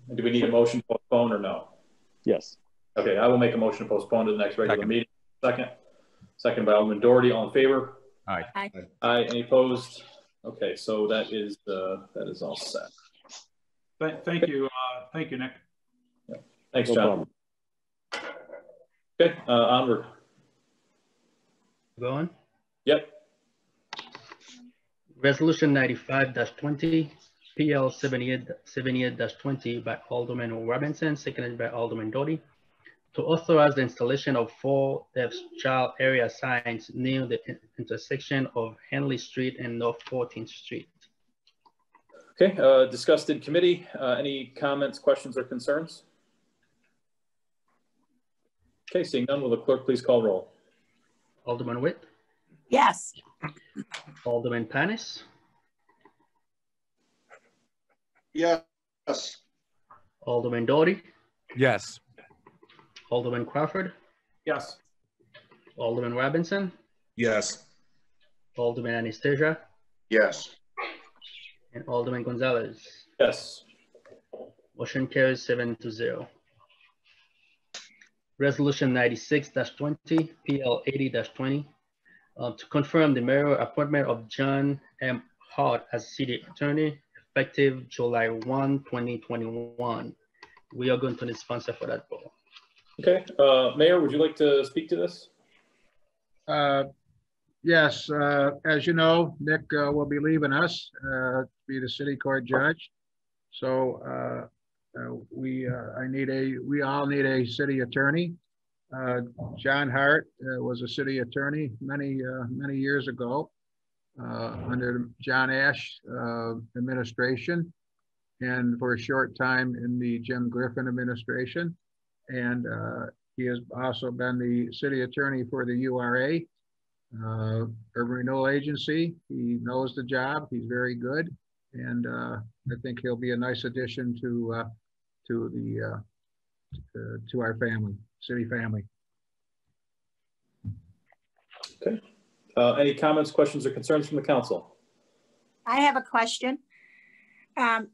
Speaker 4: And do we need a motion to postpone or no?
Speaker 19: Yes.
Speaker 4: Okay, I will make a motion to postpone to the next regular meeting. Second by Alderman Dougherty. All in favor?
Speaker 9: Aye.
Speaker 21: Aye.
Speaker 4: Aye. Any opposed? Okay, so that is all set.
Speaker 8: Thank you, Nick.
Speaker 4: Yeah. Thanks,
Speaker 19: No
Speaker 4: John.
Speaker 19: problem.
Speaker 4: Okay, onward.
Speaker 3: Going.
Speaker 4: Yep.
Speaker 3: Resolution 95-20, PL 78-20 by Alderman Robinson, seconded by Alderman Dougherty, to authorize the installation of 4 deaf child area signs near the intersection of Henley Street and North 14th Street.
Speaker 4: Okay, discussed in committee. Any comments, questions, or concerns? Okay, seeing none, will the clerk please call roll?
Speaker 3: Alderman Witte?
Speaker 2: Yes.
Speaker 3: Alderman Panus?
Speaker 6: Yes.
Speaker 3: Alderman Dougherty?
Speaker 9: Yes.
Speaker 3: Alderman Crawford?
Speaker 8: Yes.
Speaker 3: Alderman Robinson?
Speaker 5: Yes.
Speaker 3: Alderman Anastasia?
Speaker 6: Yes.
Speaker 3: And Alderman Gonzalez?
Speaker 4: Yes.
Speaker 3: Motion carries 7-0. Resolution 96-20, PL 80-20, to confirm the mayoral appointment of John M. Hart as city attorney effective July 1, 2021. We are going to need sponsor for that vote.
Speaker 4: Okay, Mayor, would you like to speak to this?
Speaker 1: Yes, as you know, Nick will be leaving us to be the city court judge. So we all need a city attorney. John Hart was a city attorney many years ago under John Ash administration, and for a short time in the Jim Griffin administration. And he has also been the city attorney for the URA Urban Renewal Agency. He knows the job. He's very good, and I think he'll be a nice addition to our family, city family.
Speaker 4: Okay. Any comments, questions, or concerns from the council?
Speaker 2: I have a question.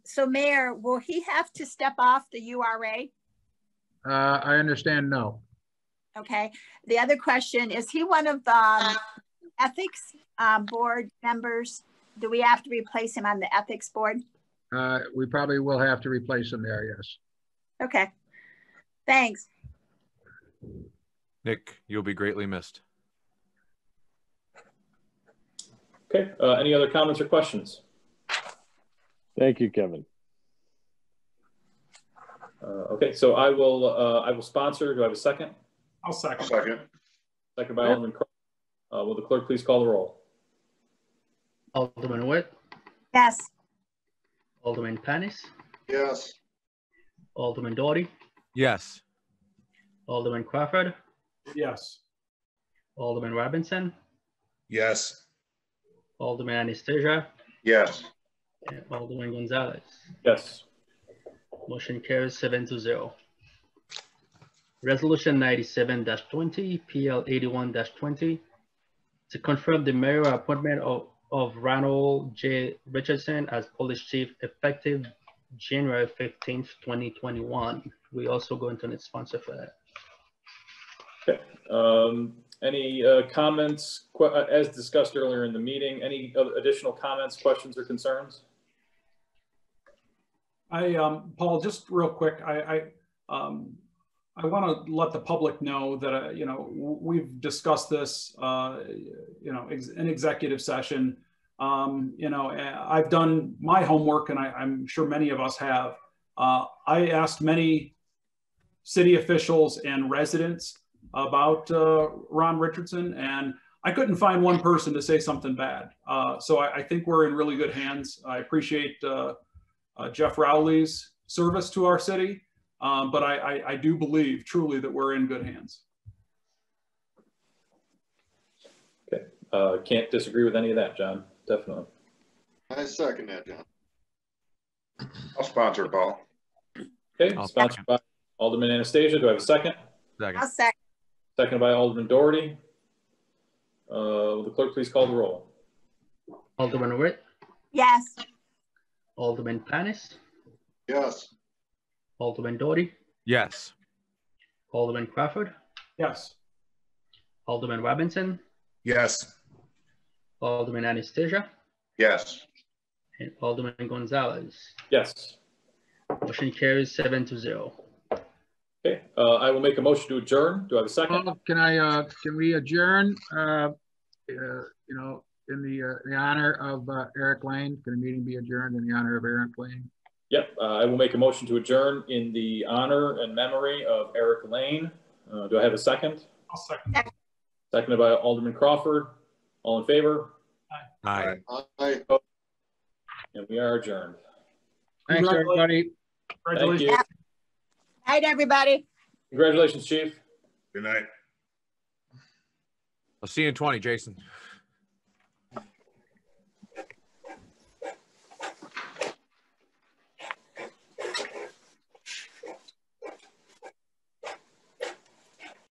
Speaker 2: So Mayor, will he have to step off the URA?
Speaker 1: I understand no.
Speaker 2: Okay. The other question, is he one of the ethics board members? Do we have to replace him on the ethics board?
Speaker 1: We probably will have to replace him there, yes.
Speaker 2: Okay. Thanks.
Speaker 9: Nick, you'll be greatly missed.
Speaker 4: Okay. Any other comments or questions?
Speaker 19: Thank you, Kevin.
Speaker 4: Okay, so I will sponsor. Do I have a second?
Speaker 8: I'll second.
Speaker 6: Second.
Speaker 4: Second by Alderman Crawford. Will the clerk please call the roll?
Speaker 3: Alderman Witte,
Speaker 2: Yes.
Speaker 3: Alderman Panus,
Speaker 6: Yes.
Speaker 3: Alderman Dougherty,
Speaker 9: Yes.
Speaker 3: Alderman Crawford,
Speaker 8: Yes.
Speaker 3: Alderman Robinson,
Speaker 5: Yes.
Speaker 3: Alderman Anastasia,
Speaker 6: Yes.
Speaker 3: and Alderman Gonzalez.
Speaker 4: Yes.
Speaker 3: Motion carries 7-0. Resolution 97-20, PL 81-20, to confirm the mayoral appointment of Ronald J. Richardson as police chief effective January 15th, 2021. We also going to need sponsor for that.
Speaker 4: Okay. Any comments, as discussed earlier in the meeting, any additional comments, questions, or concerns?
Speaker 8: Paul, just real quick, I want to let the public know that, you know, we've discussed this, you know, in executive session. You know, I've done my homework, and I'm sure many of us have. I asked many city officials and residents about Ron Richardson, and I couldn't find one person to say something bad. So I think we're in really good hands. I appreciate Jeff Rowley's service to our city, but I do believe truly that we're in good hands.
Speaker 4: Okay, can't disagree with any of that, John, definitely.
Speaker 6: I second that, John. I'll sponsor, Paul.
Speaker 4: Okay, sponsored by Alderman Anastasia. Do I have a second?
Speaker 2: I'll second.
Speaker 4: Seconded by Alderman Dougherty. Will the clerk please call the roll?
Speaker 3: Alderman Witte,
Speaker 2: Yes.
Speaker 3: Alderman Panus,
Speaker 6: Yes.
Speaker 3: Alderman Dougherty,
Speaker 9: Yes.
Speaker 3: Alderman Crawford,
Speaker 8: Yes.
Speaker 3: Alderman Robinson,
Speaker 5: Yes.
Speaker 3: Alderman Anastasia,
Speaker 6: Yes.
Speaker 3: and Alderman Gonzalez.
Speaker 4: Yes.
Speaker 3: Motion carries 7-0.
Speaker 4: Okay, I will make a motion to adjourn. Do I have a second?
Speaker 1: Well, can we adjourn, you know, in the honor of Eric Lane? Can the meeting be adjourned in the honor of Eric Lane?
Speaker 4: Yep, I will make a motion to adjourn in the honor and memory of Eric Lane. Do I have a second?
Speaker 8: I'll second.
Speaker 4: Seconded by Alderman Crawford. All in favor?
Speaker 9: Aye.
Speaker 6: Aye.
Speaker 4: And we are adjourned.
Speaker 1: Thanks, everybody.
Speaker 4: Thank you.
Speaker 2: Night, everybody.
Speaker 4: Congratulations, Chief.
Speaker 5: Good night.
Speaker 9: I'll see you in 20, Jason.